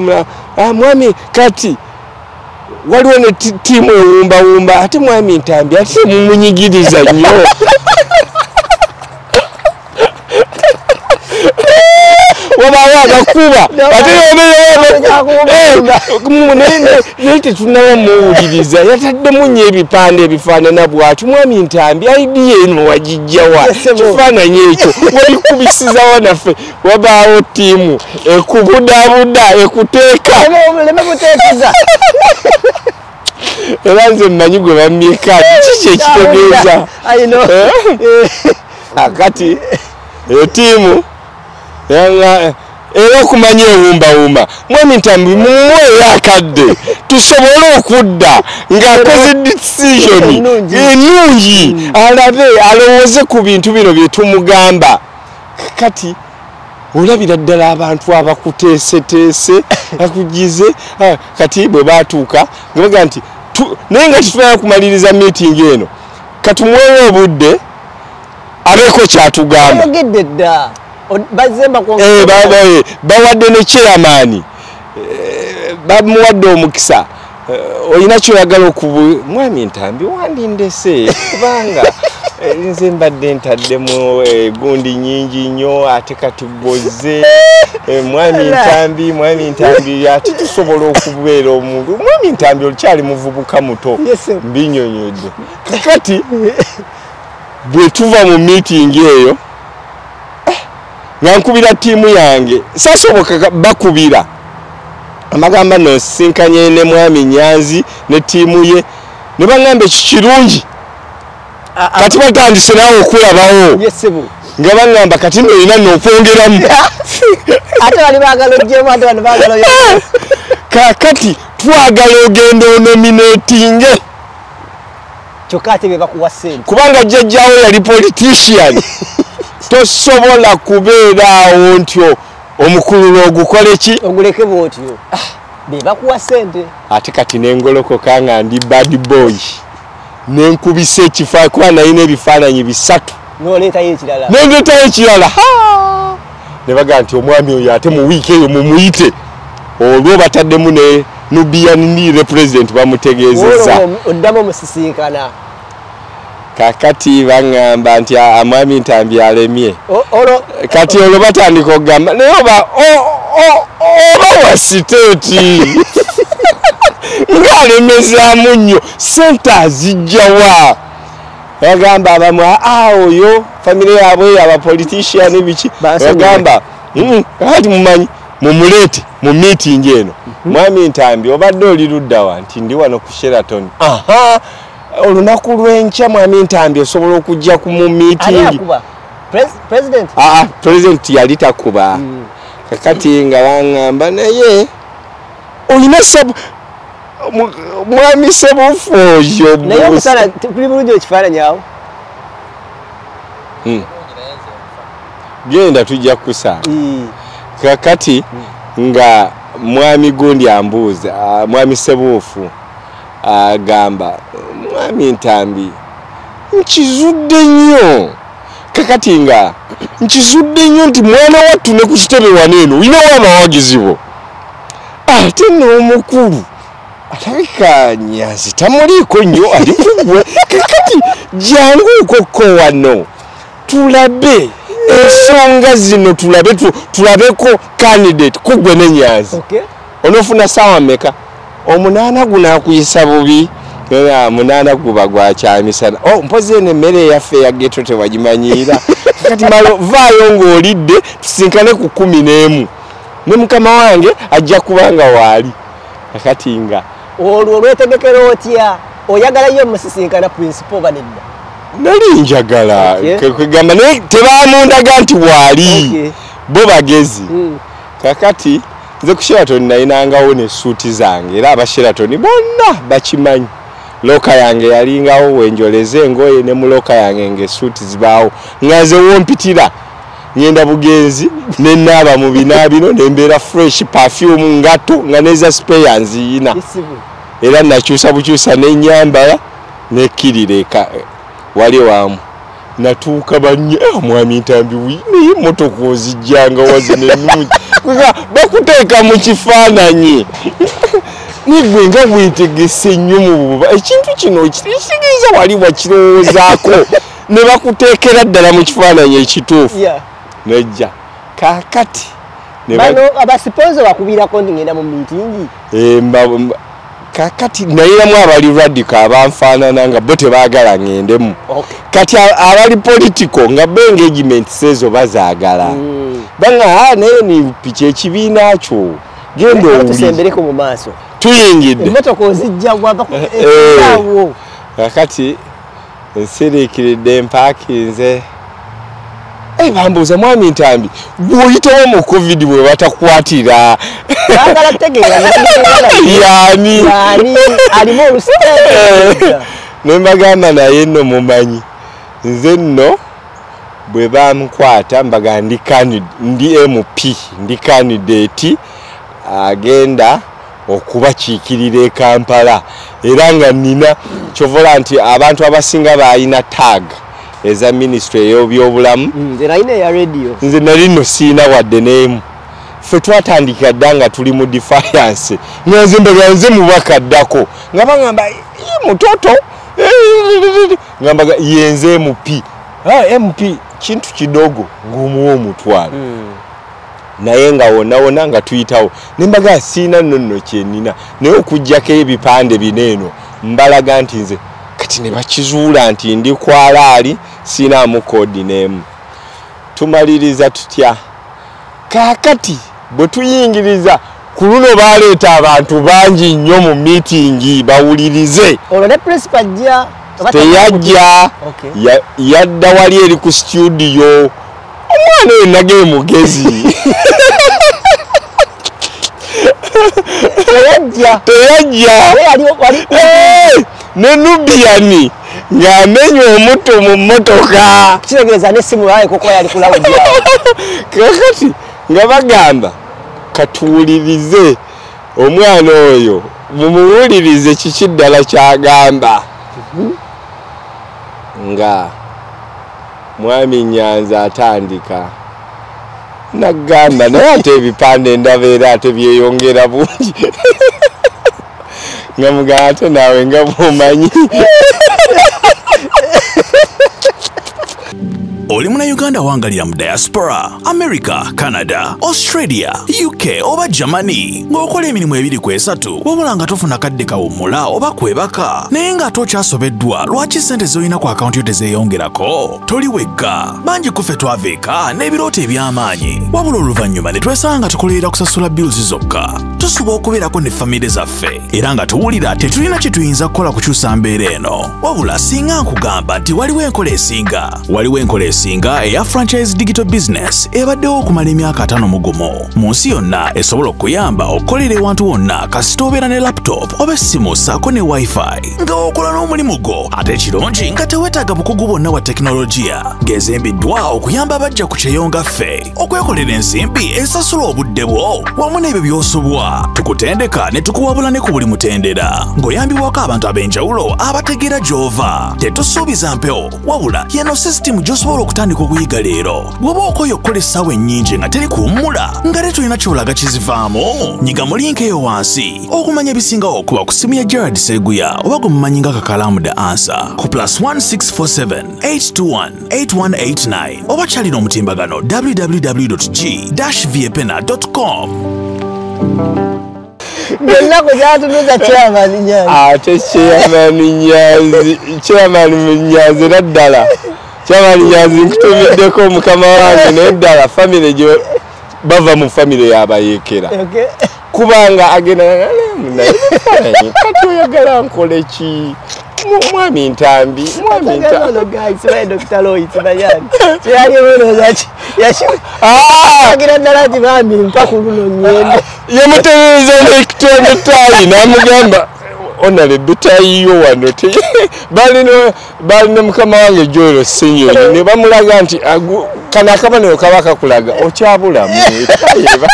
mwami kati waliwo ne tiimu ewumbawumba ate mwami Ntambi ate mumunyigiriza nnyo wabawa agakuba ate naye tetunaba muwuliriza yataddemu nnyo ebipande ebifaanana bw'atyo mwami Ntambi idea eno wagijjawa kifaananyi ekyo wabikubisizawo naffe wabaawo tiimu ekubudaabuda ekuteeka era nze mmanyi gwe bamyeka kiki ekitegeeza akati eyo tiimu era okumanya ewumbawumba mwami Ntambi mumuweeyo akadde tusobole okudda ng'akoze decision ennungi alabe alowooze ku bintu bino bye tumugamba kati olabira ddala abantu abakuteeseteese akugize kati bwe baatuuka nga baga nti naye nga tetulina kumaliriza meeting eno katumuweewo obudde abeeko kyatugamba bawadde ne chairman bamuwadde omukisa olina kyoyagala okubu mwami Ntambi wandindese kubanga nze mbadde ntaddemu gundi nyingi nnyo ate kati bozze mwami Ntambi ate tusobola okubeera omuntu mwami Ntambi okyali muvubuka muto mbinyonyodde kati bwe tuva mu meeting eyo nga nkubira tiimu yange sasoboka bakubira amagamba nosinkanye ne mwami Nyanzi ne tiimu ye ne baŋŋamba ekikirungi kati batandise naawe okulabawo nga baŋŋamba kati nolina n'okwongeramu ate bali baagala ogyemu ate bano baagala kakati twagala ogenda onominatinge kyokka ate be bakuwa ssente kubanga jjajjaawo yali politician tosobola kubeeraawo ntyo omukulu ogukole ki oguleke bwotyo be bakuwa ssente ate kati nengolokoka nga ndi bad boy nenkubisa ekifaa kuba nalina ebifaananyi bisatu noleetayo ekirala ne baga nti omwami oyo ate mu wiiki eyo mumuyite olwo bataddemu ne Nubian ni represent bamutegeezezza oddamu omusisinkana kakati bangamba nti mwami Ntambi alemye kati olwo batandika okugamba naye oba wa siteeti ng'alemezaamu nnyo sente azijjawa bagamba abamu oyo famire yaabwe abapolitician biki bagamba kati mumanyi mumuleete mu meeting eno mwami Ntambi obadde oli luddawa nti ndi wano ku Sheraton olunaku lw'enkya mwami Ntambi osobola okujja ku mu meeting president yali takuba kakati nga bangamba naye olina mwami Sebufu oyo naye omusana tuli bulungi ekifaananyi awo genda tujja kukusanga kakati nga mwami gundi ambuuza mwami Sebufu agamba mwami Ntambi nkizudde nnyo kakati nga nkizudde nnyo nti mwana wattu ne ku kitebe waneeno olinawo amawagizi bo ate n'omukulu atalika Nyanzi tamuliiko nnyo ali kugwe kakati janguukoko wano tulabe ensonga zino tulabeko candidate kugwe ne Nyanzi onofuna sawa meka omunaana guno akuyisa bubi munaana guba gwakyamisana mpozi eno emmere yaffe ya geto tewagimanyiira kati malo vaayo ng'olidde tusinkane ku 11 ne mukama wange ajja kubanga waali kakati nga olwo olwetegekera otya oyagala yo musisinkana principal banedda nali njagala kwegamba naye tebamundaga nti waali bo bagezi kakati nze ku Sheraton nayinangawo ne suuti zange era aba Sheraton bonna bakimanyi loka yange yalingawo wenjoleze engoye ne muloka yange ng'esuuti zibaawo nga nze wompitira ngenda bugenzi nenaaba mu binaabino nembeera fresh perfume ngato nga neza spare nziyina era nakyusa bukyusa n'ennyambala nekkirira wali waamu natuuka banye mwami Ntambi naye emmotoka ozijjanga wazinenungi bakuteeka mu kifaananyi nigwe nga weetegese nnyo mu buba ekintu kino kitegeeza wali wakirowoozaako ne bakuteekera ddala mu kifaananyi ekituufu nejja kakati bano abasiponzo bakubirako ndi ngenda mu meeting kakati nayiramu abali radical abanfaanana nga bo tebaagala ngendemu kati abali political nga bo engagement sezo bazaagala banga naye ni picha ekibiina kyo genda tusembereko mu maaso tuyingidde emmotoka ozijja gwava ku kakati nsiriikiridde mpakinze bambuuza mwami Ntambi bw'oyitawo mu covid bwe batakwatira yani alimu olusitee ne mbagamba naye nno mumanyi nze nno bwe bamukwata mbaga ndi MP ndi candidate agenda okubakiikirira e Kampala era nga nina kyovola nti abantu abasinga bayina tag eza ministry ey'obyobulamu nze nali nno siina wadde n'emu ffe twatandika dda nga tuli mu defiance nze mbaganze mubaka ddako nga bagamba mutoto nga mbaga yenze MP kintu kidogo ng'omuwa omutwalo naye nga wonna nga tuyitawo ne mbaga siina nno kyenina naye okuggyako ebipande bineeno mbalaga nti nze kati ne bakizuula nti ndi kwalaali siinaamu koodi n'emu tumaliriza tutya kaakati bwe tuyingiriza ku luno baleeta abantu bangi nnyo mu miitingi bawulirize olwo ne principal ajja teyajja yadda wali eri ku studio omwana oyo nageye mugezi teyajja ne Nubiani ng'amenya omuto mu mmotoka kitegeeza n'essimu yawe kuko yali kulawudi kakati nga bagamba katuwulirize omwana oyo mumuwulirize kiki ddala kyagamba nga mwami Nyanzi atandika nagamba naye ate ebipande ndaba era ate byeyongera bungi nga mugamba ate naawe nga bw'omanyi oli munnayuganda wangalira mu diaspora America, Canada, Australia, UK oba Germany ng'okola emirimu 2-3 wabula nga tofuna kadde kawummula oba kwebaka naye nga tokyasobeddwa lwaki ssente z'olina ku akaunti yo tezeeyongerako toli wekka bangi kuffe twava eka n'ebirooto eby'amaanyi wabula oluvannyuma ne twesanga nga tukolerera kusasula bills zokka tusuba okubeerako ne famire zaffe era nga tuwulira tetulina kye tuyinza kukola kukyusa mbeera eno wabula singa nkugamba nti waliwo enkola esinga eya franchise digital business ebaddewo okumala emyaka 5 mugumu mu nsi yonna esobola okuyamba okukolera ewantu wonna kasita obeera ne laptop oba essimu ssaako ne wifi nga okola n'omulimu gwo ate ekirungi nga teweetaaga bukugu bwonna wa tekinologiya ng'ezimbiddwa okuyamba abajja ku kyeyonga ffe okwekolera ensimbi esasula obudde bwo wamu n'ebyo by'osobwa tukutendeka ne tukuwabula ne ku buli mutendera ng'oyambibwako abantu ab'enjawulo abategeera gy'ova tetusuubiza mpewo wabula yeno sisitimu gy'osobola okutandika okuyiga leero bw'oba okoye okukola essaawa ennyingi nga teri kuwummula nga tetulina kyolaga kizivaamu nyiga mu linka eyo wansi okumanya ebisingawo okuba ku simu ya Gerard Seguya oba gwe mumanyi nga Kakalamu The Answer ku +1647 821 8189 oba kyalina omutimbagano www.g-viepena.com. Nako gyatunuza chairman Nyanzi. Ate chairman Nyanzi naddala. Chairman Nyanzi nkutumiddeko mukama wange naddala family gyo bava mu family y'abayekera. Okay. Kubanga agenda kati oyagala nkole ki? Mwami Ntambi. Guys, right Dr. Lois bayani. Cyari wono zachi. Agira ndalati bambi mpaka luno nyende. Yamutereza n'ekitone tayi namugamba onale bitayi yo wano te. Balino mukama wange Joel Senior ne bamulaga nti kana kabano kabaka kulaga okyabula mu tayeba.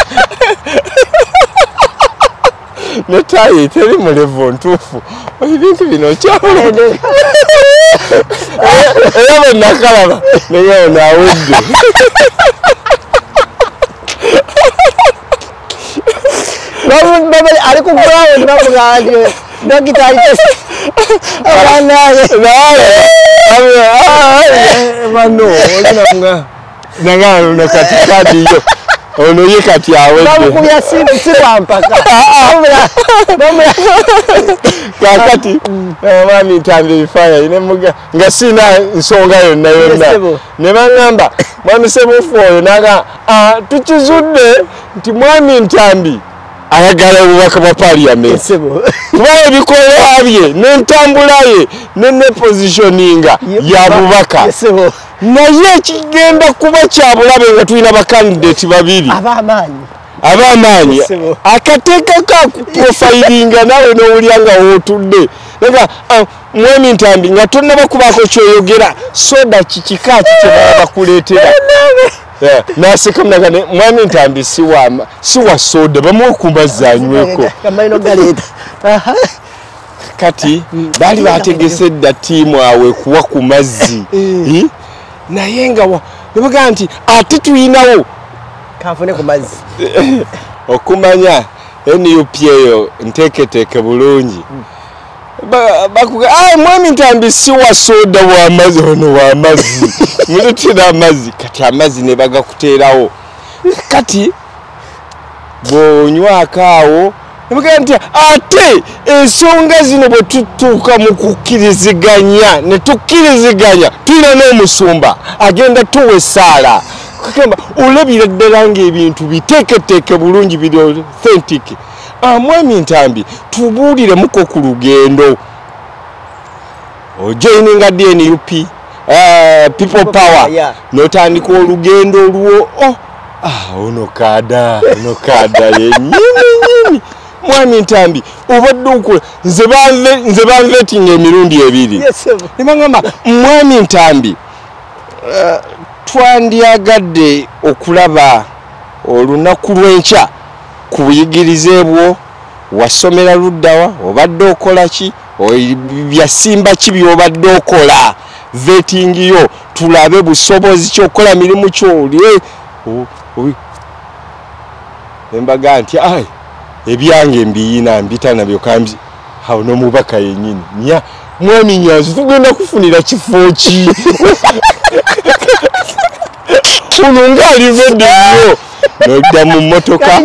Netayi teri mu level ntuufu. Ebintu bino kyabula. Era nakalaba naye nawedde. Baba ari ku ground namuganje. Ndagitari test. Mano, nanga katikati yo. Ono yekati awedde. Bamukuya sipampaka. Kakati mwami Ntambi bifaya ine muga nga sina nsonga yonna ne bangamba mwami Sebufu oyo naga tukizudde nti mwami Ntambi ayagala obubaka bwa parliament kuba ebikolwa bye n'entambula ye ne positioninga ya bubaka naye ekigenda kuba kyabulabe nga tulina bakandidate babiri abamaanyi akateeka ka profilinga nawe n'owulyanga wootudde nga mwami Ntambi nga tonnabakubako kyoyogera soda kikika kye bakuleetera naseka mnagane mwami Ntambi si wa soda bamuwe ku mazzi anyweko kati bali bategese dda ttiimu awe kuwa ku mazzi naye nga nebagaa nti ate tuyinawo kafune ku mazzi okumanya NUP eyo nteeketeeke bulungi bakuga mwami Ntambi si wa soda wa mazzi ono wa mazzi mulutira amazzi kati amazzi ne bagakuteerawo kati bw'onywakaawo nebagaa nti ate ensonga zino bwe tutuuka mu kukkiriziganya ne tukkiriziganya tulina n'omusumba agenda tuwa essaala kagamba olabira ddala ng'ebintu biteeketeeke bulungi biri authentic mwami Ntambi tubuuliremuko ku lugendo ojoininga DNUP people power n'otandika olugendo olwo ono kaada yennyini mwami Ntambi obadde okola nze banvetinga emirundi ebiri ne bangamba mwami Ntambi twandyagadde okulaba olunaku lw'enkya ku buyigirize bwo wasomera luddawa obadde okola ki byasimba ki by'obadde okola vetting yo tulabe busobozi ky'okola mirimu ky'oli embaga nti ebyange mbiyina mbita nabyo kambi awo n'omubaka yennyini mwami Nyanzi tugenda kufunira kifo ki mukulu ngali vedde nnyo nodda mu mmotoka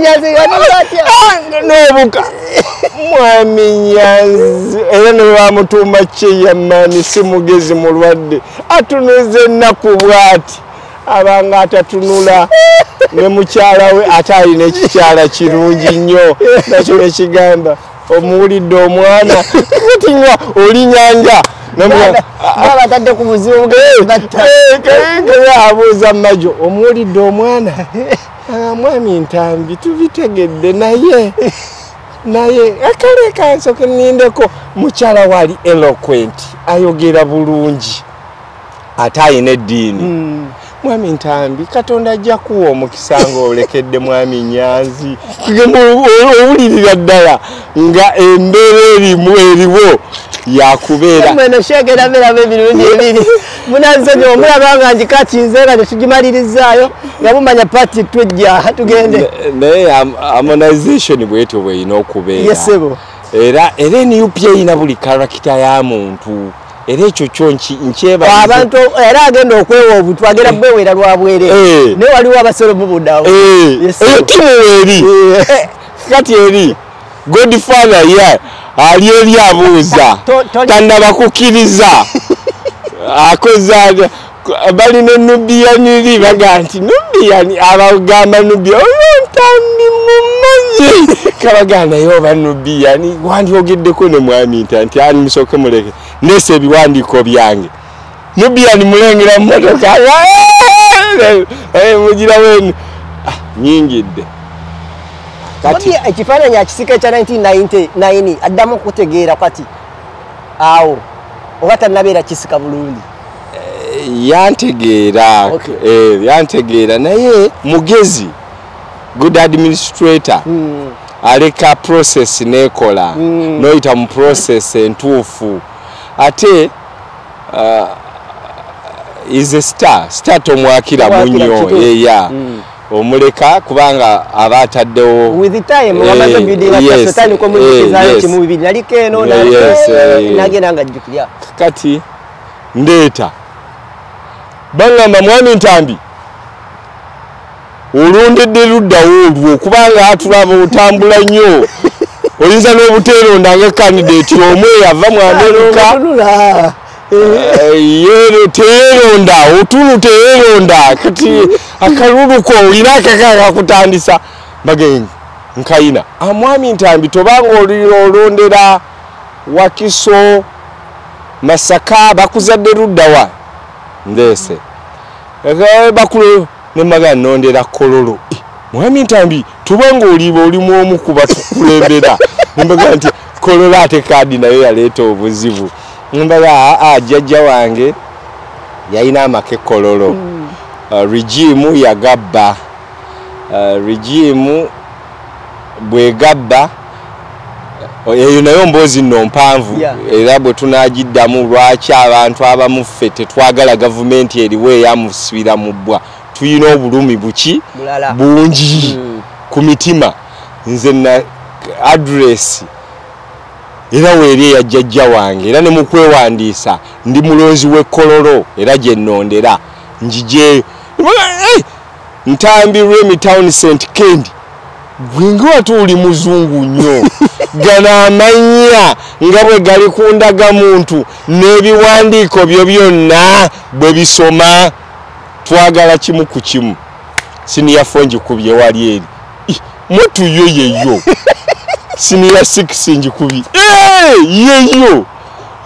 n'obuka mwami Nyanzi era ne bamutuuma Kyeyamaani si mugezi mulwadde atunuza ennaku bw'ati abanga atatunula ne mukyala we ate alina ekikyala kirungi nnyo nakyo nekigamba omuwulidde omwana utinywa oli nyanja batadde ku buzibu abuuza Majo omuwulidde omwana mwami Ntambi tubitegedde naye akale kansoke nindeko mukyala wali eloquent ayogera bulungi ate ayina eddiini mwami Ntambi Katonda ajja kuwa omukisa ng'olekedde mwami Nyanzi owulirira ddala nga embeera eriwo yakubeera mweno shegera berabe ebirungi ebiri munanzonye omulaba nga njikakinze nga tetugimalirizzaayo nga mumanya pati tujja tugende naye harmonization bwetyo bweyina okubeera yesebo era NUP eyina buli karakita ya muntu era ekyo kyo nkyeba abantu era agenda okwewa obutwa agenda bwewera lwabwere ne waliwo abasolo mu buddawo eyo timu eri kati eri Godfather ya ali eri abuuza tannaba kukkiriza akoza balina Nubian baga nti Nubian abagamba Nubian oyo Ntambi mumanyi kabagana yo ba Nubian wandyogeddeko ne mwami nti ani musoke muleke nese ebiwandiiko byange Nubian mulengera mu motoka mugira wenu nyingidde kati ekifaananyi akisika ekya 1999 addamu okutegeera kati awo oba tannabeera kisika bulungi yantegeera yantegeera naye mugezi good administrator aleka process nekola noyita mu process entuufu ate is a star tomwakira munyo omuleka kubanga abataddewo with the time wamaze bidinga kwa sotani kwa mulikizayo kimu bibiri naliko eno nagenda nga jukira kati ndeta bangamba mwami Ntambi olondedde luddawo olwo kubanga atulaba otambula nnyo oyinza n'obuteeronda nga candidate omwe yava mu Amerika yero teeronda otunu teeronda kati akaluluko olina akakaka kutandisa bagenyi nkaina mwami Ntambi tobanga olondera Wakiso Masaka bakuzadde luddawa ndese bakulu ne magana nondera Kololo mwami Ntambi tubanga oliba olimu omu kuba tukulembera nembaga nti Kololo ate kadi nayo yaleeta obuzibu nembaga jjajja wange yalina amake Kololo regime yagabba regime bwegabba eyo nayo mboozi nno mpanvu era bwe tunagiddamu lwaki abantu abamuffe tetwagala gavumenti eriwo eyamusibira mu bbwa tuyina obulumi buki bungi ku mitima nze na address era weeri eya jjajja wange era ne mu kwewandiisa ndi mulonzi w'Ekololo era gye nnondera njijeeyo Ntambi Remy Town St. Kendi gwingi watuuli muzungu nnyo gana amanya nga bwe gali ku ndagamuntu n'ebiwandiiko byo byonna bwe bisoma twagala kimu ku kimu siniya fonji kubye wali eri mutu yo yeyo siniya 6 njikubi yeyo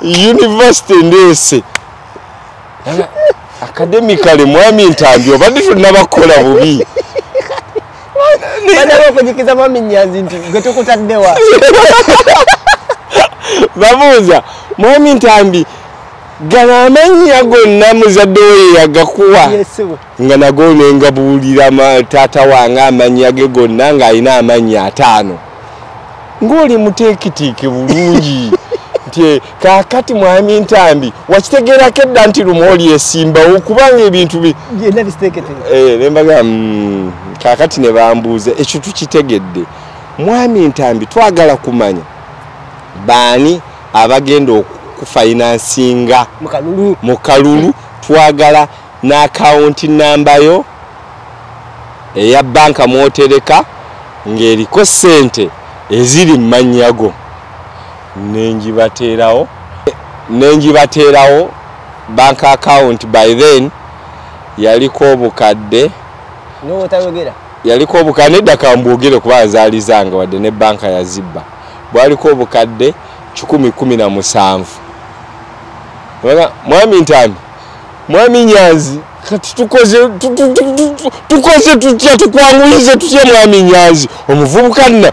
university ndese academically mwami Ntambi obadde tunnabakola bubi bana okujikiza mwami Nyanzi nti gwe tukutaddewa babuuza mwami Ntambi gana amannya gonna muzadde we yagakuwa nga nago nengabuulira taata wange amannya ge gonna ng'alina amannya 5 ng'oli muteekitiike bulungi nti kaakati mwami Ntambi wakitegeerako edda nti lumooli esimbawo kubanga ebintu nembaga kaakati ne bambuuza ekyo tukitegedde mwami Ntambi twagala kumanya baani abagenda okufinansinga mu kalulu twagala n'akawunti nambayo eya banka mwotereka ng'eriko ssente eziri mu mannyago nenjibateerawo bank account by then yaliko obukadde nedda kambwogere kuba nzaalizanga wadde ne banka yazibba bwaliko obukadde 117 mwami Ntambi mwami Nyanzi kati tukoze tutya tukwanguyize tutya mwami Nyanzi omuvubuka nna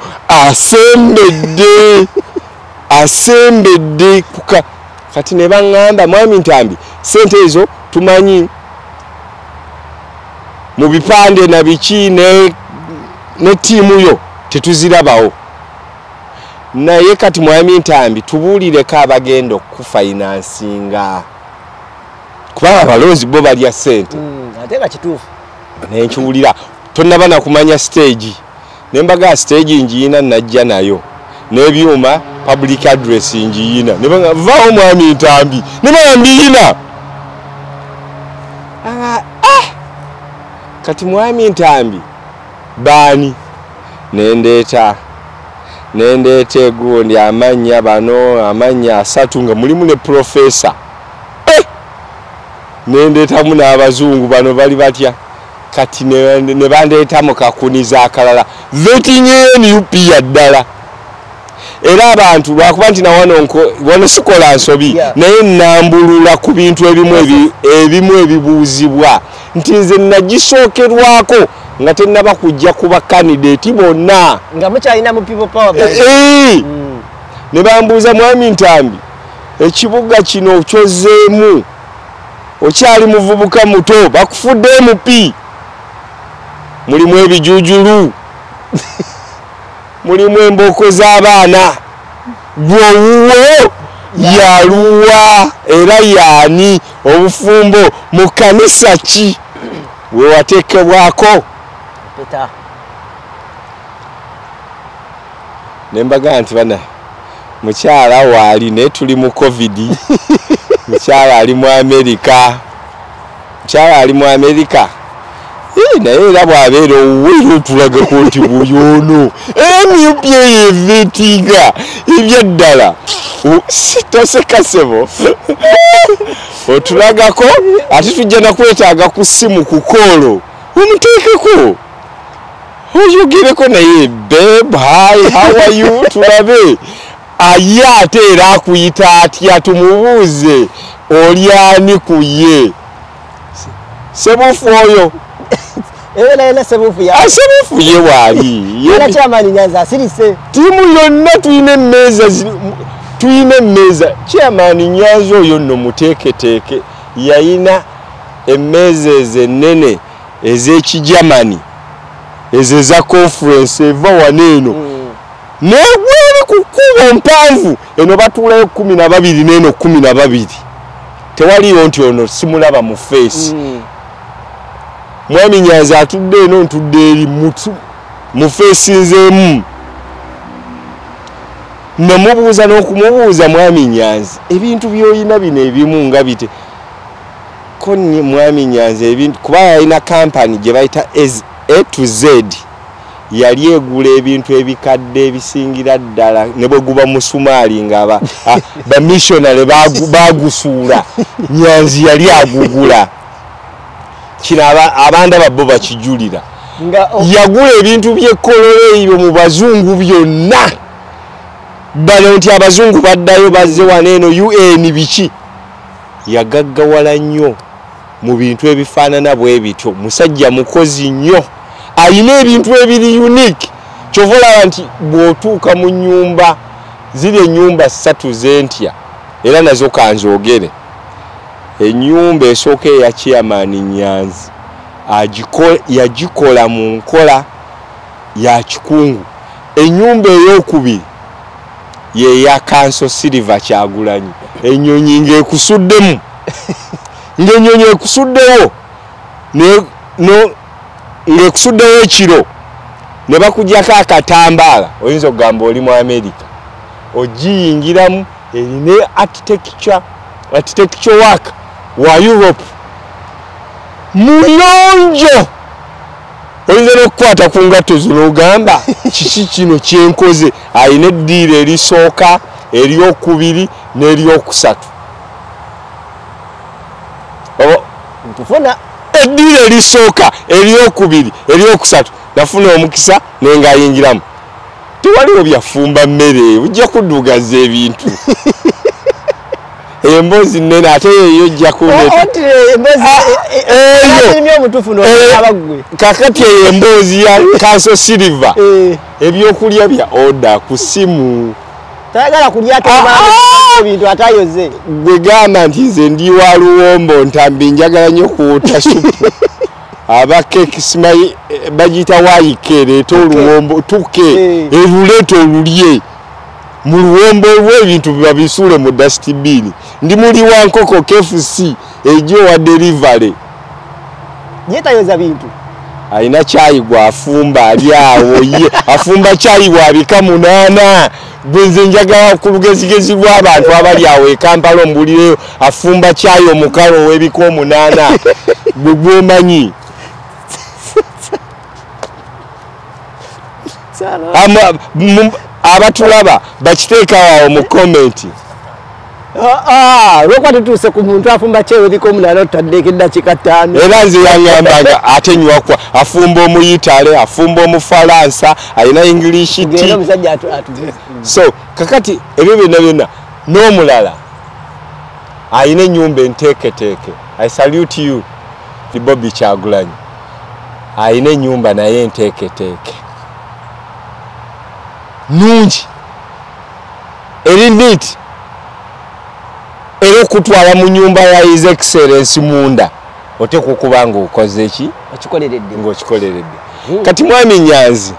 asembedde kuka kati ne baŋŋamba mwami Ntambi sente ezo tumanyi mu bipande na biki ne tiimu yo tetuzirabawo naye kati mwami Ntambi tubuulireko abagenda okufinansinga kuba abalonzi bo balya ssente ate nga kituufu nenkiwulira tonnaba nakumanya stage nembaga stage njiyina najja nayo n'ebyuma public address njiyina vaawo mwami Ntambi nebambiyina kati mwami Ntambi baani nendeeta egundi amanya bano amanya 3 nga mulimu ne professor nendeetamu n'abazungu bano bali batya kati ne bandeetamu kakuniza akalala vetinyeeni upya ddala era abantu lwakuba nti nawano sikola nsobi naye nambulula ku bintu ebimu ebibuuzibwa nti nze nagisookerwako nga tennaba kujja kuba candidate bonna nga mukyalina mu people power ne bambuuza mwami Ntambi ekibuga kino okyozeemu okyali muvubuka muto bakufudde MP mulimu ebijuujulu mulimu emboko z'abaana gwowuwo yaluwa era yaani obufumbo mu kanisa ki we wateekebwako nembaga nti bana mukyala waali naye tuli mu covid mukyala ali mu America naye era bw'abeera owuwe otulagako nti buyono emyupya yevetinga ebyaddala tosekasebo otulagako ate tujja nakwetaaga ku ssimu ku koolo omuteekeko oyogereko naye babe hi how are you tulabe aye ate era akuyita atya tumubuuze olyani ku ye sebufu oyo sebufu ye waali tiimu yonna tuyina emmeeza chairman Nyanzi oyo nno muteeketeeke yayina emmeeza ezennene ez'ekijamani ezo eza conference eva waneeno negweri ku kkubo mpanvu eno batuulayo 12 n'eno 12 tewaliyo nti ono simulaba mu face mwami Nyanzi atudde eno ntudde eri mu face nzeemu namubuuza n'okumubuuza mwami Nyanzi ebintu by'oyina bino ebimu nga bite ko mwami Nyanzi ebintu kuba yalina kampani gye bayita A to Z yali egula ebintu ebikadde ebisingira ddala ne bwe guba musumaali nga ba missionary bagusuula Nyanzi yali agugula kino abanda babbo bakijulira yagula ebintu by'ekkololo ebyo mu bazungu byonna bano nti abazungu baddayo bazze waneeno UN biki yagaggawala nnyo mu bintu ebifaanana bwe bityo musajja mukozi nnyo ayina ebintu ebiri unique kyova olaba nti bw'otuuka mu nnyumba ziri ennyumba 3 zentya era nazo kanzoogere ennyumba esooka eya chairman Nyanzi yagikola mu nkola ya kikungu ennyumba ey'okubiri ye ya Kanso Silver Kyagulanyi ennyonyi ng'ekusuddemu ng'ennyonyi ekusuddewo ng'ekusuddewo ekiro ne bakuggyako akatambaala oyinza okugamba oli mu America ogiyingiramu erina architecture work wa Europe muyonjo oyinza n'okukwata ku ngatto zino ogamba kiki kino kyenkoze. Alina eddiiro erisooka, eryokubiri n'eryokusatu. ntufuna eddiiro erisooka, eryokubiri, eryokusatu nafuna omukisa nenga ayingiramu. Tewaliwo byafumba mmere, ujja kuddugaza ebintu. Emboozi nnene ate eyo ojja kuleeta kakati eyo emboozi ya Kanso Silver ebyokulya bya oda ku simu. Tayagala kulya ebintu atayoze. Gwe gamba nti nze ndi wa Luwombo Ntambi njagala nnyo kuwuta supu. Abakeki simayi bagiyita waayikereeta oluwombo tuke eruleeta olulye. Mu Luwombo ebintu biba bisuule mu dustbin. Ndi muli wa nkoko KFC ejjo wa delivery. Yetayoza bintu. Alina chai gwa afumba ali awo ye afumba chai gwa bika 8. Bwenze njagala ku lugezigezi lw'abantu abali awo e Kampala mbulire afumba chai omukalo w'ebika 8. Bwe omanyi abatulaba bakiteeka awo mu comment. Lwokwa tutuuse ku muntu afumba chai w'ebika 8 otaddeeko eddakiika 5. Era nze yangambaga ate nywakwa afumba omuyitale, afumba omufalansa, alina English tea. So kakati ebyo byonna n'omulala alina ennyumba enteeketeeke. I salute you Bobby Kyagulanyi. Alina ennyumba naye enteeketeeke nungi eri neat era okutwala mu nyumba ya His Excellency munda oteekwa okuba ng'okoze ki ng'okikoleredde. Kati mwami Nyanzi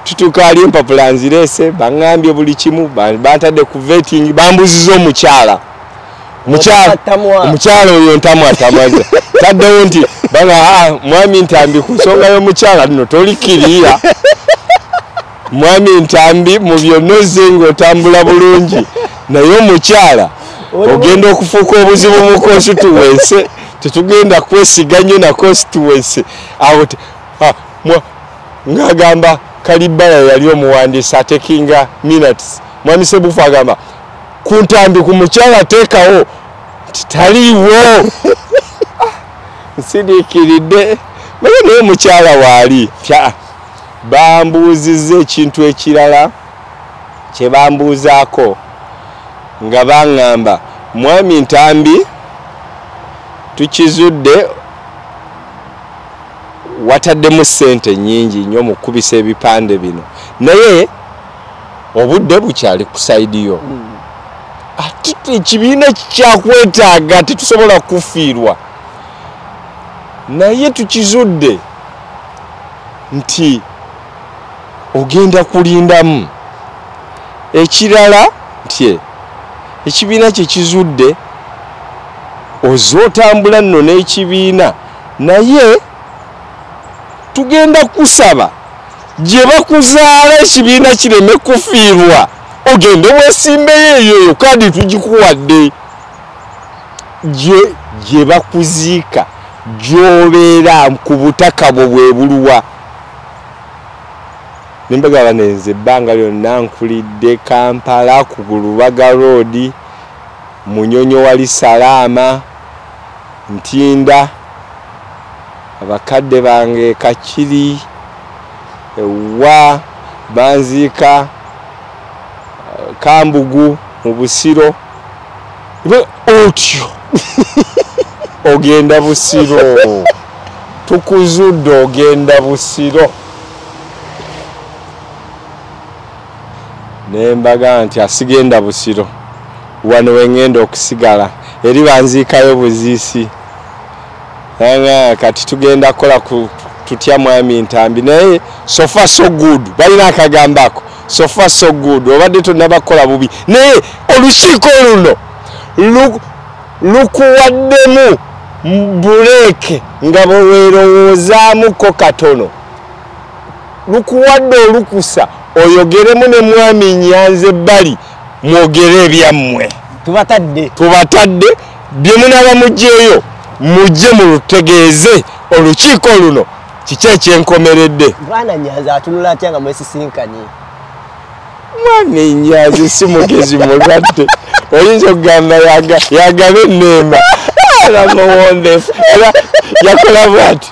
tutuuka ali empapula nzireese baŋŋambye buli kimu bantadde ku vetting bambuzizza omukyala oyo ntamu atamaza taddewo nti mwami Ntambi ku nsonga y'omukyala nno tolikiriira. Mwami Ntambi mu byonna ozze ng'otambula bulungi naye omukyala ogenda okufuuka obuzibu mu constituency. Tetugenda kwesiga nnyo na constituency awo ng'agamba Kalibala yali omuwandiisi atekinga minutes. Mwami Sebufu agamba ku Ntambi ku mukyala teekawo taliiwo. Nsidiikiridde naye naye mukyala waali bambuuzizza ekintu ekirala kye bambuuzaako nga baŋŋamba mwami Ntambi tukizudde wataddemu ssente nnyingi nnyo mu kkubisa ebipande bino naye obudde bukyali ku sayidi yo. Ate ekibiina kyakwetaaga tetusobola kufiirwa naye tukizudde nti ogenda kulindamu ekirala nti ekibiina kye kizudde ozootambula nno n'ekibiina naye tugenda kusaba gye bakuzaala ekibiina kireme kufiirwa ogende weesimbeyo eyoyo kandi tugikuwadde gye bakuziika gy'obeera ku butaka bwo bwe buluwa. Nimbagala nenze ebbanga lyonna nkulidde Kampala ku Lubaga Road, Munyonyo wali Salaama, Ntinda, abakadde bange Kakiri, ewa banziika Kambugu mu Busiro. Otyo ogenda Busiro, tukuzudde ogenda Busiro. Nembaga nti asigenda Busiro wano wengenda okusigala eri banziikayo buziisi. Kati tugenda kola tutya mwami Ntambi naye so far so good. Balina akagambako so far so good. Obadde tonnabakola bubi naye olukiiko luno lukuwaddemu buleeke nga bweweerowoozaamuko katono. Lukuwadde olukusa oyogeremu ne mwami Nyanzi ebbali mwogere ebyammwe. Tubatadde bye munaaba mugyeyo mujje mulutegeeze olukiiko luno kiki ekyenkomeredde Bwana Nyanzi atunula atya nga mwesisinkanye mwana enyanzi si mugezi mulwadde oyinza okugamba yagaba enneema alamuwondefu era yakola bwati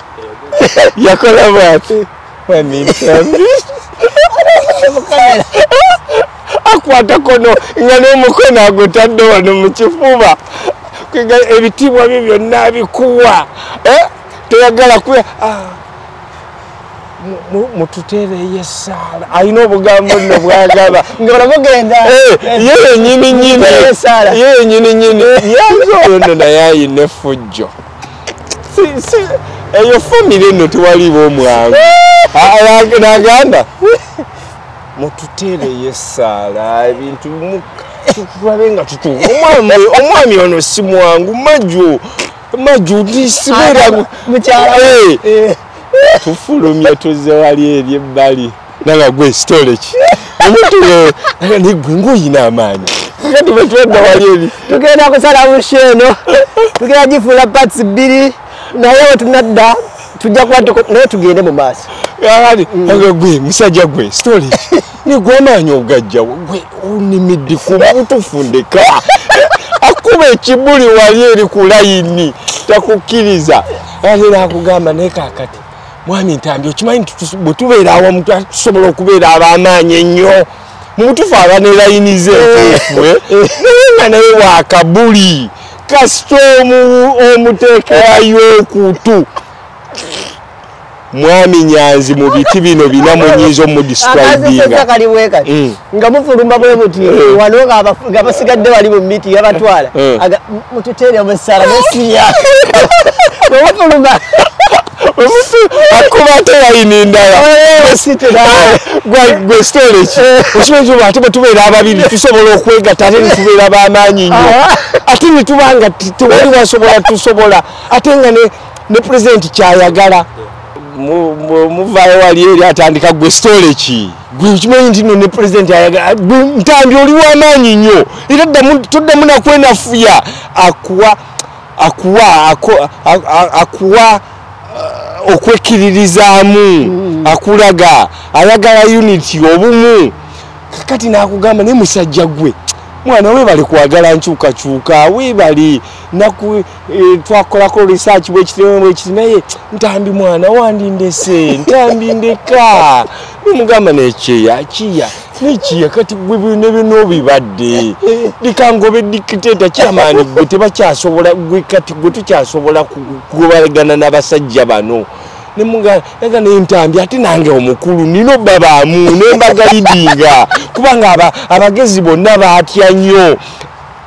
akwata kono nga n'omukono agutadde wano mu kifuba ebitiibwa bye byonna bikuwa toyagala kuya mututeereyo essaala alina obugambo nno bwagaba ngaolamugenda yenyininyini yanze oyo nno naye ayina effujjo eyo famire nno tewaliiwo omwangu nagamba mututeereyo essaala ebintu tulabe nga tutuuka omwami ono si mwangu maju ndisibeera tufulumye tuzze wali eri ebbali naga gwe storage omuntu negwe ng'oyina amaanyi kati bwetwedda wali eri tugenda kusala busha eno tugenda gifuula parts 2 naye wetunadda tujja kuba naye tugende mu maaso ali gwe musajja gwe storage nigwe amaanyi ogajjawo gwe onimidde ku butufundeka akuba ekibuli wali eri ku layini takukkiriza ali nakugamba naye kakati mwami Ntambi okimanyi bwe tubeera awamu tusobola okubeera ab'amaanyi ennyo mubutuufu aba ne layini ze entuufu nga naye waakabuli kasita omuteekerayo okutu mwami Nyanzi mu biti bino bina munyiiza omudiscribinga nga mufulumba bwe muti wano nga basigadde wali mu miti yabatwala mututeere musala nesiya mufulumba akuba ate layini ndala gwe storage okimanyi ate bwe tubeera ababiri tusobola okwegatta ate netubeera b'amaanyi nnyo ate netubanga tewali wasobola tusobola ate nga ne pulezidenti kyayagala muvaayo wali eri atandika gwe storage gwe okimanyi nti no ne pulezidenti ayagala Ntambi oli w'amaanyi nnyo era toddamu nakwenafuya akuwa okwekiririzaamu akulaga ayagala unity obumu kakati nakugamba ne musajja gwe mwana weebali kwagala nkyukakyuka weebali twakolako research bwekiti naye Ntambi mwana wandindese Ntambi ndeka nimugamba nekyeya kiya nekiya kati gwe byonna obibadde likangobe dictator kyamaani gwe tebakyasobola gwe kati gwe tukyasobola kugobalagana n'abasajja bano nemugamba naye Ntambi ate nange omukulu nina obabaamu nembagayidinga kubanga abagezi bonna baatya nnyo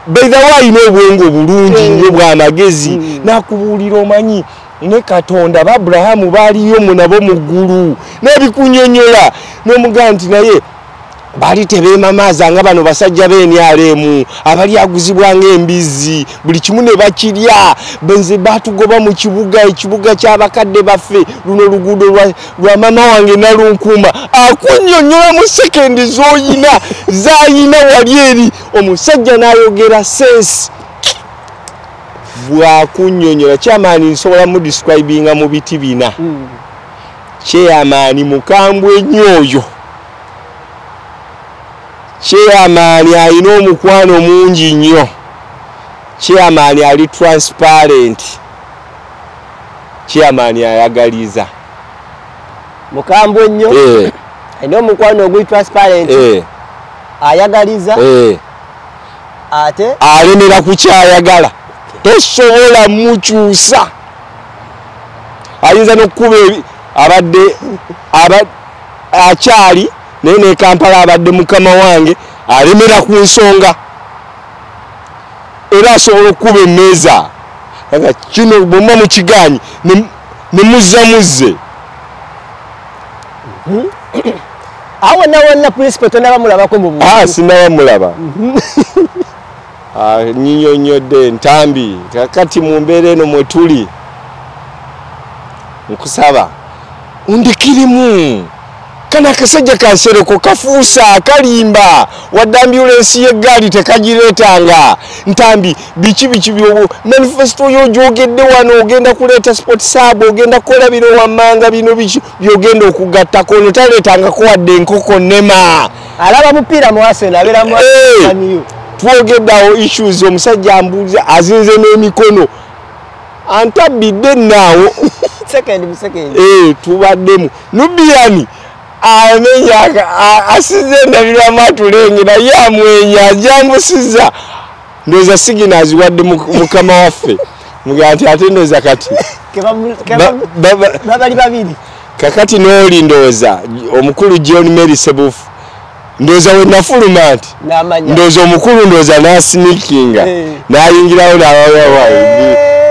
beitha wayina obwongo bulungi nnyo bw'amagezi nakubuulira omanyi ne Katonda Aburahamu baaliyo nabo mu ggulu n'ebikunyonyola n'omugamba nti naye bali tebeemamaaza nga bano basajja b'enyalemu abali aguzibwa ng'embizi buli kimu ne bakirya benze batugoba mu ekibuga ky'abakadde baffe luno luguudo lwa mama wange Nalunkuuma akunnyonnyola mu sekendi zayina wali eri omusajja n'ayogera sense bwakunnyonnyola kyamaani nsobola mu describinga mu biti bina kyamaani mukambwe nnyo oyo Chairman alina omukwano mungi nnyo. Chairman ali transparent. Chairman ayagaliza. Mukambwe nnyo. Alina omukwano oguli transparent. Ayagaliza. Ate alemera kukyayagala. Tosobola mukyusa. Ayinza n'okkuba abadde akyali nene Kampala abadde mukama wange alemera ku nsonga era asobola okuba emmeeza nga kino bwemba mu kiganyi ne muzze awo nawonna principal tonabamulabako mu buntu sinabamulaba nyinyonyodde Ntambi kakati mu mbeera eno mwe tuli nkusaba undikirimu kana akasajja kansereko kafuusa kalimba wadde ambulance y'eggaali tekagireetanga Ntambi biki byobu manifesto yo gyogedde wano ogenda kuleeta sport sub ogenda kukola bino wammanga bino biki byogenda okugattako ono taleetangako wadde enkoko nema alaba mupiira mu Arsenal abeera mu Arsenal twogeddawo issues omusajja ambuuza azinze n'emikono antabidde naawo second tubaddemu Nubiani amenya asize ndabiramu atulengera yamwenya ajamusiza ndoza signals wadde mukama waffe muganti ate ndoza kati babali babiri kakati n'oli ndoza omukulu John Mary Sebufu ndoza we nafuluma nti ndoza omukulu ndoza nasneakinga nayingirawo nawawawa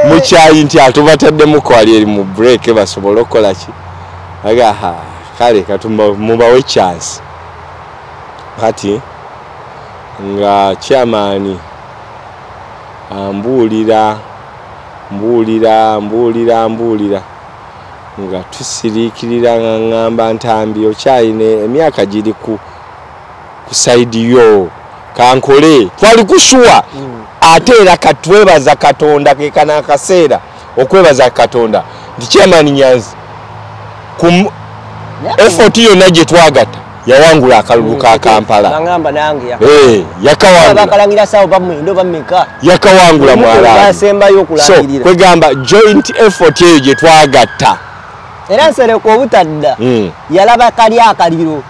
mukyayi nti atubataddemu kwali eri mu break basobola okukola ki agaha kale mubawe chance kati nga chairman ambuulira nga tusiriikirira ngamba Ntambi okyayina emyaka giri ku side yo kankole twali kushuwa ate era katwebaza Katonda ke kana kaseera okwebaza Katonda ndi chairman Nyanzi effort yonna gye twagatta yawangula akalulu ka Kampala bangamba nange yakawangula bakalangira sawo bamwendo bameka yakawangula mwala basembayo okulangirira kwegamba joint effort eyo gye twagatta era nsereko obutadda yalaba kali akaliro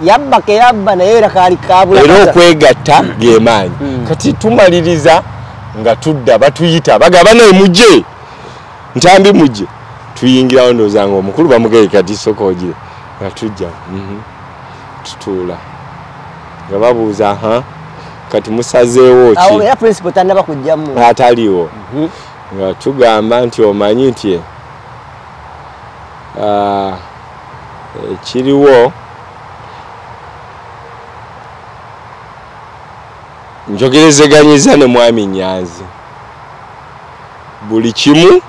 yabba naye era kali kabula era okwegatta gemaanyi kati tumaliriza nga tudda batuyita bagamba naye mujje Ntambi mujje tuyingirawo ndozanga omukulu bamugeye kati sokojire nga tujja tutuula nga babuuza kati musazeewo ki awo ya principal tanaba kujjamu ataliwo nga tugamba nti omanyi nti kiriwo njogerezeganyiza ne mwami Nyanzi buli kimu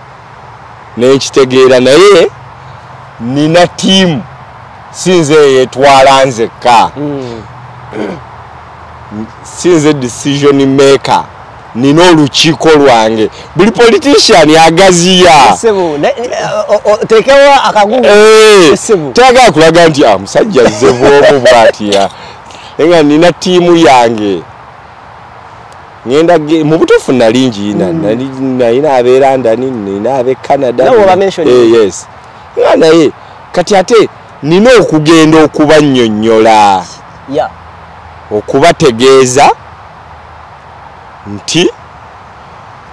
nekitegeera naye nina tiimu sinze yetwala nzekka sinze decision maker nina olukiiko lwange buli politician agaziya tekewo akagungu tagala kulaga nti musajja zevoomu bwatiya nga nina tiimu yange ngenda mu butuufu nalingi nalina abeera ndani nina abe Canada yes nga naye kati ate nina okugenda okubannyonnyola okubategeeza nti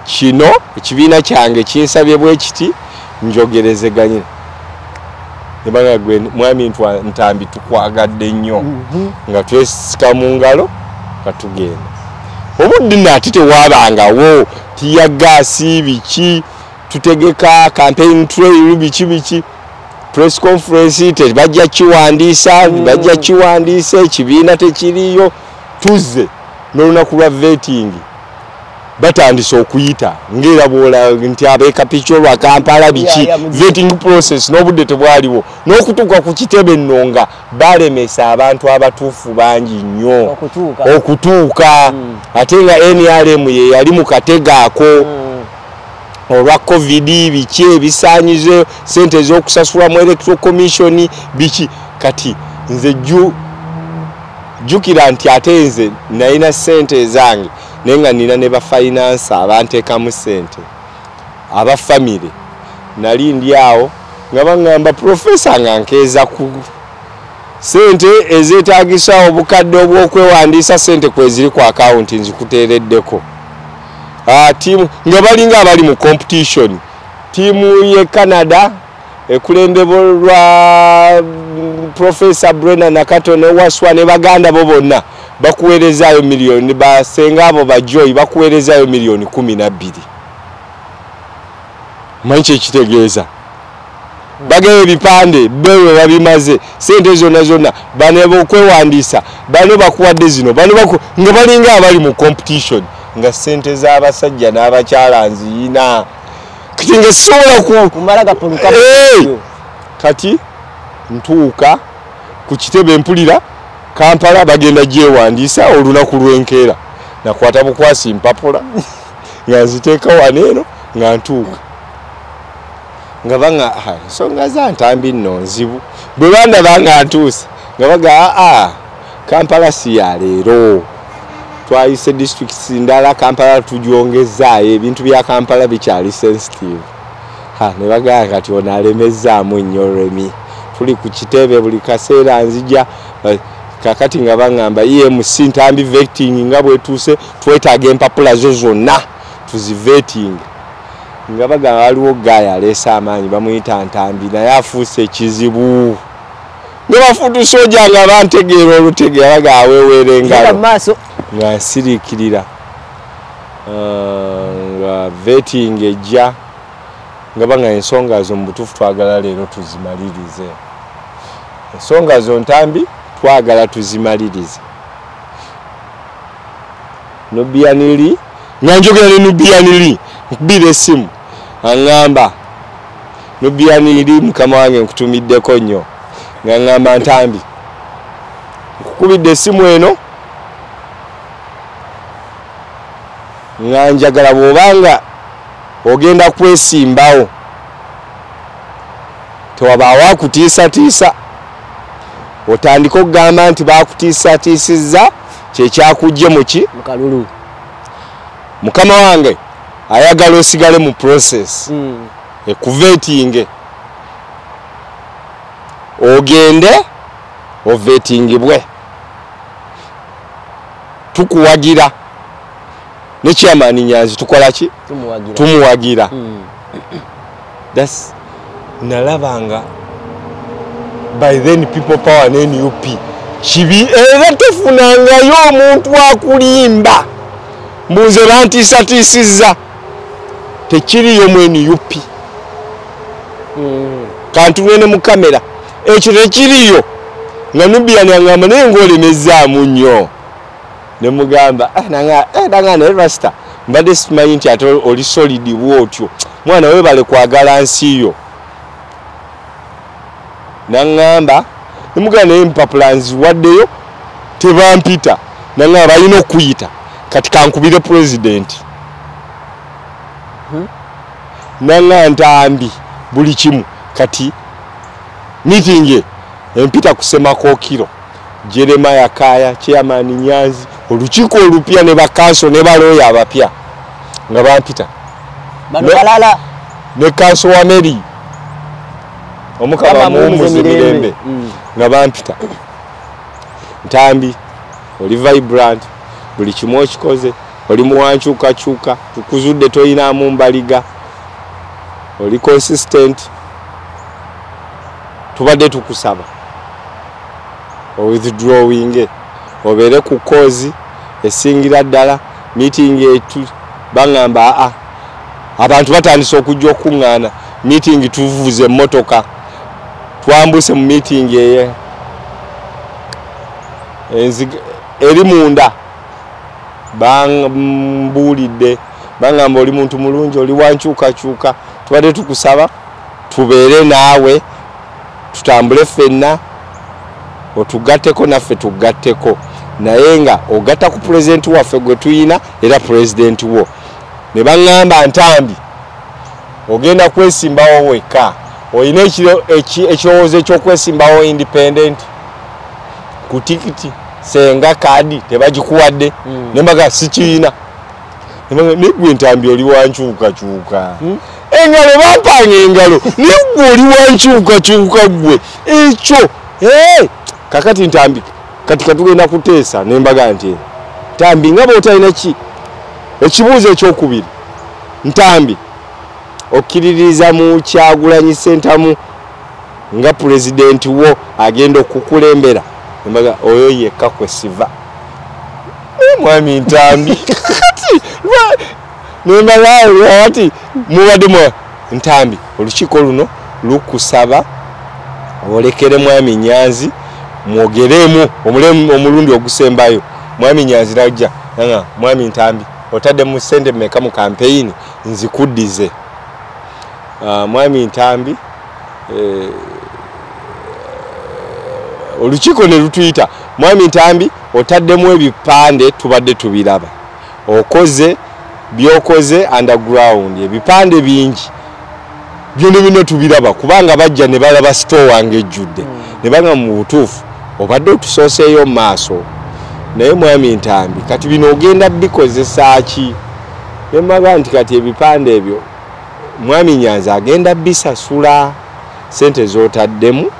kino ekibiina kyange kinsabye bwe kiti njogerezeganye nebanga gwe mwami Ntambi tukwagadde nnyo nga twesika mu ngalo katugenda obudde nati tewabangawo tiyagasi biki tutegeka campaign trail biki press conference bajja kiwandiisa ekibiina tekiriyo tuzze n'olunaku lwa vetting batandise okuyita ngera bwola nti ab'ekapikyo lwa Kampala biki vetting process n'obudde tebwaliwo n'okutuuka ku kitebe ennonga balemesa abantu abatuufu bangi nnyo okutuuka ate nga NRM ye yali mu kategaako olwa covid biki ebisaanyizo sente z'okusasula mu electoral commission biki kati nze jukira nti ate nze nalina sente zange nenga nina ne ba finance abanteekamu sente aba family nali ndi awo nga bangamba professor nga nkeeza ku sente ezeetaagisa obukadde obw'okwewandiisa sente kweziri ku account nzikuteereddeko tiimu nga balinga abali mu competition tiimu ye Canada ekulembebwa Professor Brennan Nakato ne Waswa ne baganda bo bonna bakuweerezaayo miliyoni basenga abo bajoyi bakuweerezaayo miliyoni 12 manche ekitegeeza bagaye ebipande bewe babimaze sente zonna banebo okwewandiisa bano bakuwadde zino nga balinga abali mu competition nga sente z'abasajja n'abakyala nziyina kati nga sobola kumalaga poluka kati ntuuka ku kitebe mpulira Kampala bagenda gyewandiisa olunaku lw'enkeera nakwata bukwasi mpapula nga nziteeka waneeno nga ntuuka nga banga ensonga za Ntambi nno nzibu bwe bandaba nga ntuuse nga baga Kampala si ya leero twayise districts ndala Kampala tugyongezaayo ebintu bya Kampala bikyali sensitive ne bagaa kati ono alemezzaamu nnyo Remi tuli ku kitebe buli kaseera nzija kakati nga bangamba EMC Ntambi vetting nga bwetuuse twetaaga empapula zo zonna tuziveting nga bagamba waliwo gaaya aleesa amaanyi bamuyita Ntambi naye afuuse ekizibu ne bafutu soja nga bantegeera olutegeera baga aweweera engalo nga nsiriikirira nga vetting ejja nga banga ensonga zo mu butuufu twagala leero tuzimalirize ensonga zo Ntambi twagala tuzimalirize Nubianili nga njogera ne Nubianili nkubira essimu aŋŋamba Nubianili mukama wange nkutumiddeko nnyo nga ŋŋamba Ntambi nkukubidde essimu eno nga njagala bw'obanga ogenda kwesimbawo tewabaawo akutiisatiisa otandika okugamba nti baakutiisatiisizza kyekyakujje muki mukalulu mukama wange ayagala osigale mu process ekuvetinge ogende ovetingibwe tukuwagira ne chairman Nyanzi tukola ki tumuwagira that's nalabanga by then people power ne NUP kibi era tefunangayo omuntu akulimba mbuze bantiisatiisizza tekiriyo mu NUP kantuwe ne mu kamera ekyo tekiriyo nga Nubian angamba naye ng'olemezzaamu nnyo ne mugamba nanga ne rasta mbadde simanyi nti ate oli solidi bwotyo mwana webale kwagala nsi yo nangamba ne mugamba naye empapula nziwaddeyo tebampita nangamba balina okuyita kati kankubire president nanga Ntambi buli kimu kati meeting empita kusemakookiro Jeremiah Kaya chairman Nyanzi olukiiko olupya ne bakanso ne balooya abapya nga bampita bano balala ne kanso wa Mary omukama muumuzi mirembe nga bampita Ntambi oli vibrant buli kimu okikoze oli muwankyukakyuka tukuzudde toyinaamu mbaliga oli consistent tubadde tukusaba withdrawing obere ku kozi esingira ddala meeting etu bangamba abantu batandise okujja okuŋŋaana meeting tuvuze emmotoka twambuse mu meeting eye eri munda bambuulidde bangamba oli muntu mulungi oli wankyukakyuka tubadde tukusaba tubeere naawe tutambule ffenna otugatteko naffe tugatteko naye nga ogatta ku pulezidenti waffe gwe tuyina era pulezidenti wo ne baŋŋamba Ntambi ogenda kwesimbawo wekka oyina ekirowoozo ekyokwesimbawo independent ku tikiti senga kaadi tebagikuwadde ne mbaga sikiyina negwe Ntambi oli wankyukakyuka engalo bampanga engalo negwe oli wankyukakyuka gwe ekyo kakati Ntambi kati katugenda kuteesa nembaga nti Ntambi nga bw'otalina ekibuuzo ekyokubiri Ntambi okkiririza mu Kyagulanyi Ssentamu nga pulezidenti wo agenda okukulembera nembaga oyo yekka kwe siva mwami Ntambi nembaga ati mubadde mwa Ntambi olukiiko luno lukusaba olekere mwami Nyanzi mwogeremu omulundi ogusembayo mwami Nyanzi najja nanga mwami Ntambi otadde mu sente mmeka mu campaign nzikuddize mwami Ntambi olukiiko ne lutuyita mwami Ntambi otaddemu ebipande tubadde tubiraba okoze byokoze underground ebipande bingi bino tubiraba kubanga bajja ne balaba store wange ejjudde ne banga mu butuufu obadde otusooseeyo maaso naye mwami Ntambi kati bino ogenda bikozesa ki nembaga nti kati ebipande ebyo mwami Nyanzi agenda bisasula sente z'otaddemu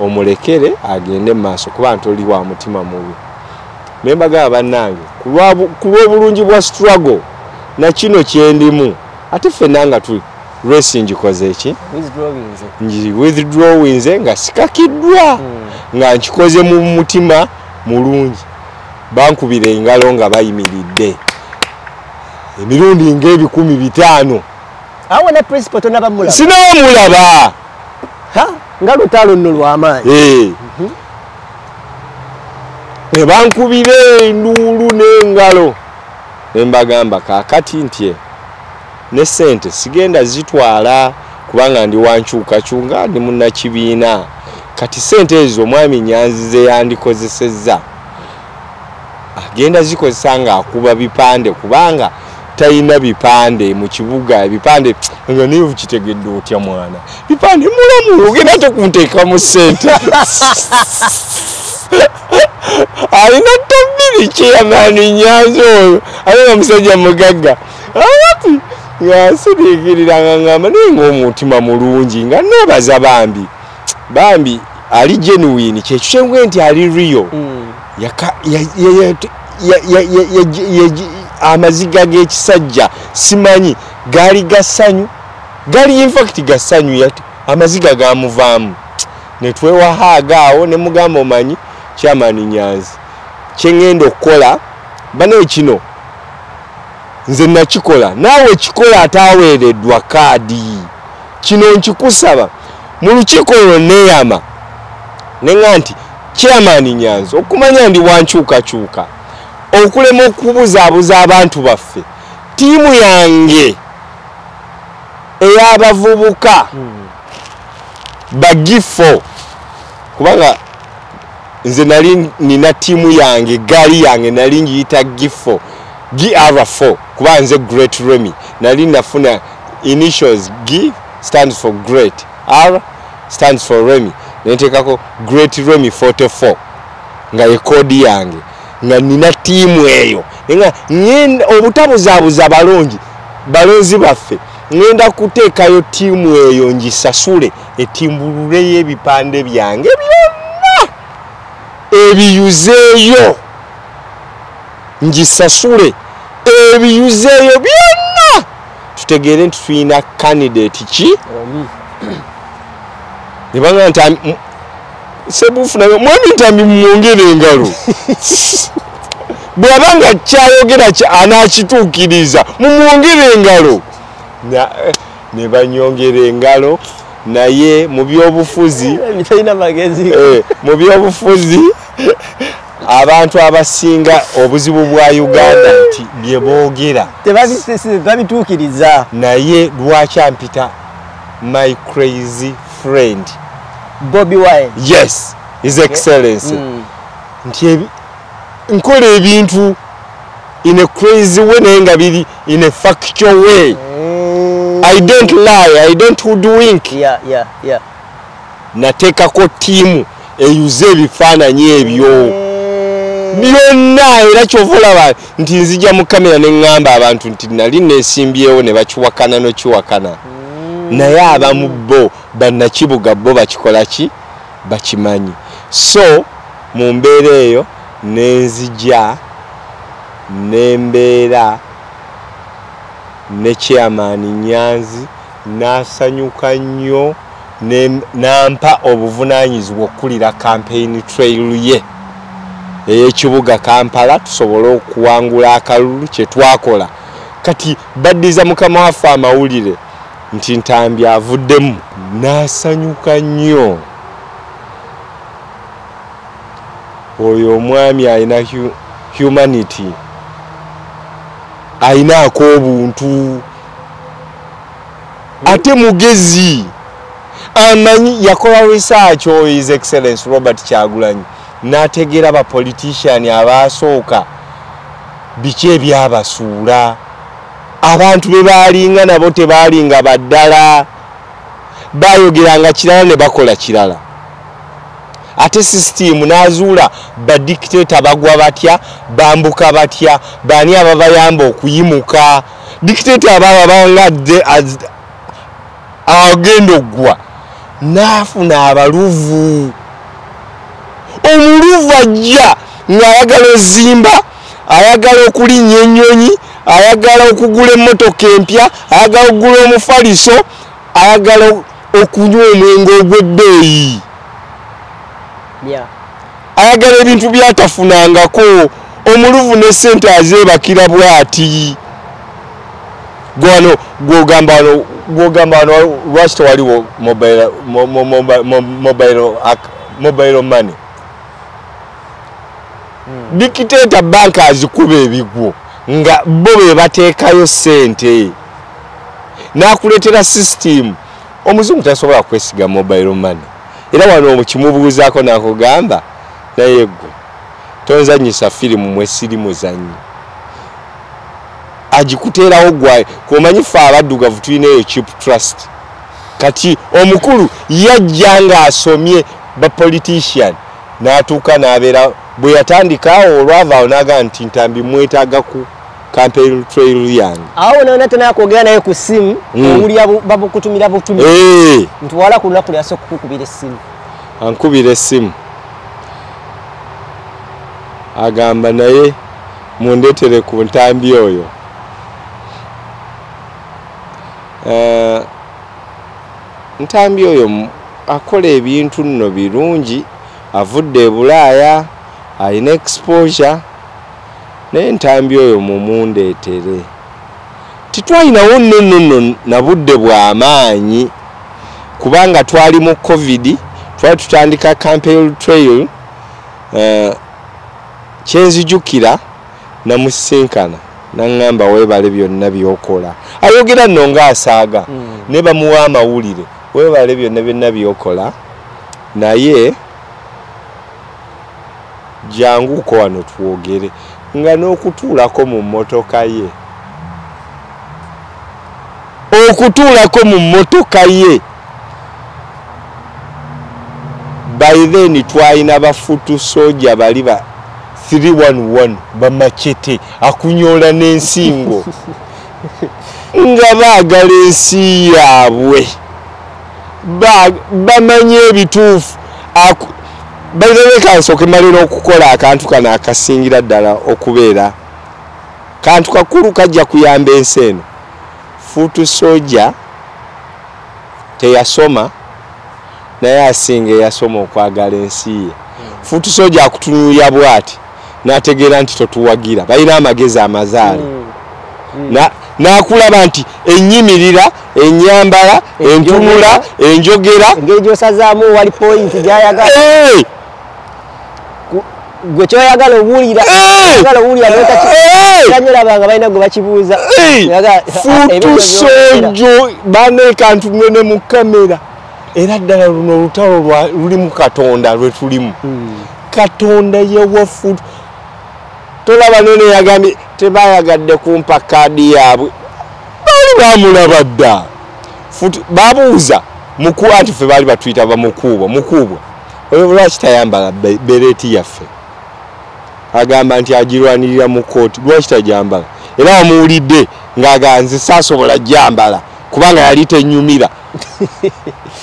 omulekere agende maaso kuba ntoli wa mutima mubi membaga bannange kulw'obulungi bwa struggle na kino kyendimu ate ffenna nga tuli racing koze eki withdrawings nga sikakiddwa nga nkikoze mu mutima mulungi bankubira engalo nga bayimiridde emirundi ng'ebikumi 5 awo na principal tonabamulaba sinabamulaba nga lutalo nno lw'amaanyi bankubira enduulu n'engalo nembagamba kaakati ntye ne sente sigenda zitwala kubanga ndi wankyukakyunga ndi munnakibiina kati sente ezo mwami Nyanzi ze yandikozesezza agenda zikozesa nga akuba bipande kubanga talina bipande mu kibuga ebipande nga niyo ukitegedde otya mwana bipande mulamu ogenda tokunteeka mu sente alina tobiri kyeyamaani Nyanzi oyo alina musajja mugagga awati yasirikirira nga ngamba naye ng'omutima mulungi nga neebaza bambi ali genuine kyekyo kyengwe nti ali real amaziga g'ekisajja simanyi gaali gasanyu gaali infact gasanyu yati amaziga gamuvaamu netwewahaaga awo ne mugamba omanyi kyamaani Nyanzi kyengenda okukola bane kino nze nakikola naawe kikola ataaweereddwa kaadi kino nkikusaba mu lukiiko olwo neeyama nenga nti kyamaani Nyanzi okumanya ndi wankyukakyuka okulema okubuzaabuza abantu baffe tiimu yange ey'abavubuka bagifo kubanga nze nali nina tiimu yange gaali yange nali ngiyita gifo GR4 kuba nze Great Remy nali nafuna initials G stands for Great, R stands for Remy nentekako Great Remy 44 nga ekodi yange nga nina tiimu eyo nga ngenda obutabuzaabuza balonzi baffe ngenda kuteekayo tiimu eyo ngisasule etimbulule y'ebipande byange byonna ebiyuzeeyo ngisasule ebiyuzeeyo byonna tutegeere nti tulina candidate ki nebanga nti sebufu naye mwami Ntambi mwongere engalo bw'abanga kyayogera anaakituukiriza mumwongere engalo ne banyongera engalo naye mu byobufuzi mu byobufuzi abantu abasinga obuzibu bwa Uganda nti bye boogera tebabituukiriza naye lwaki ampita my crazy friend Bobi Wine yes his excellency nti nkola ebintu in a crazy way naye nga biri in a factual way I don't lie, I don't hoodwink. Yeah. Nateekako tiimu eyuze ebifaananyi ebyo byonna era kyovulaba nti nzija mu kamera ne ŋŋamba abantu nti nali neesimbyewo ne bakiwakana nokiwakana naye abamu bo bannakibuga bo bakikola ki bakimanyi so mu mbeera eyo nenzija nembeera ne Chairman Nyanzi nasanyuka nnyo nampa obuvunaanyizibwa okukulira campaign trail ye ey'ekibuga Kampala tusobole okuwangula akalulu kye twakola kati baddiza mukama waffe amawulire nti Ntambi avuddemu nasanyuka nnyo oyo omwami alina humanity ayinaako obuntu ate mugezi amanyi yakola research His Excellency Robert Kyagulanyi n'ategeera ba politician abasooka biki ebyabasuula abantu be baalinga nabo tebaalinga baddala bayogeranga kirala ne bakola kirala ate system n'azuula badictator bagwa batya bambuka batya bani ababayamba okuyimuka dictator ababangadde agenda oggwa n'afuna abaluvu omuluvu ajja ng'ayagala ozimba ayagala okulinnya ennyonyi ayagala okugula emmotoka empya ayagala okugula omufaliso ayagala okunywa omwenge ogw'ebbeeyi ayagala ebintu byatafunangako omuluvu ne ssente azeebakira bw'ati gwano gwogamba wano lwaki tewaliwo mobile money dictator bank azikuba ebigwo nga bo be bateekayo ssente n'akuleetera system omuzungu tasobola kwesiga mobile money era wano omukimubuuzaako n'akugamba naye gwe tonzanyisa firimu mwesiri muzanyi agikuteerawo gwaye kumanyi fe abaddugavu tulinaeyo cheap trust kati omukulu yajja ng'asomye bapolitician n'atuuka n'abeera bwe yatandikaawo olwavaawo n'agamba nti Ntambi mwetaaga ku campaign trail yange awo naona tena kwogera naye ku simu owulira babukutumira butumira nti wala ku lunaku lyaso kukubira essimu ankubira essimu agamba naye mundeetere ku Ntambi oyo Ntambi oyo akola ebintu nno birungi avudde e Bulaaya ayina exposure naye Ntambi oyo mumundeetere titwalinawo nno na budde bw'amaanyi kubanga twali mu covid twali tutandika campaign trail kyenzijukira namusinkana nangamba weebale byonna byokola ayogera nno ng'asaaga ne bamuwa amawulire weebale byonna byokola naye janguko wano twogere nga n'okutuulako mu mmotoka ye okutuulako mu mmotoka ye by then twalina bafutu soja bali ba 311 bamachete akunyoola n'ensingo nga baagala ensi yaabwe bamanye ebituufu baleka malira okukola akantu kana akasingira ddala okubeera kantu kakulu kajja kuyamba ensi eno futu soja teyasoma naye asinga yasoma okwagala ensi ye futu soja akutunuulya bw'ati n'ategeera nti totuwagira balina amagezi amazaale n'akulaba nti ennyimirira ennyambala entunula enjogera engeri gy'osazaamu wali point gy'ayagala gwe kyoyagala owulira notanyolabanga balina gwe bakibuuza futu sojo banekantu mwene mu kamera era ddala luno olutalo lulimu Katonda lwe tulimu Katonda yewa futu tolaba nene yagambye tebayagadde kumpa kaadi yaabwe bali bamulaba dda futu babuuza mukuba anti ffe baali batuyita bamukuubwa lwaki tayambala bereti yaffe agamba nti agirwanirira mu kooti lwaki tajambala era wamuwulidde ng'aganze saasobola jambala kubanga yali tenyumira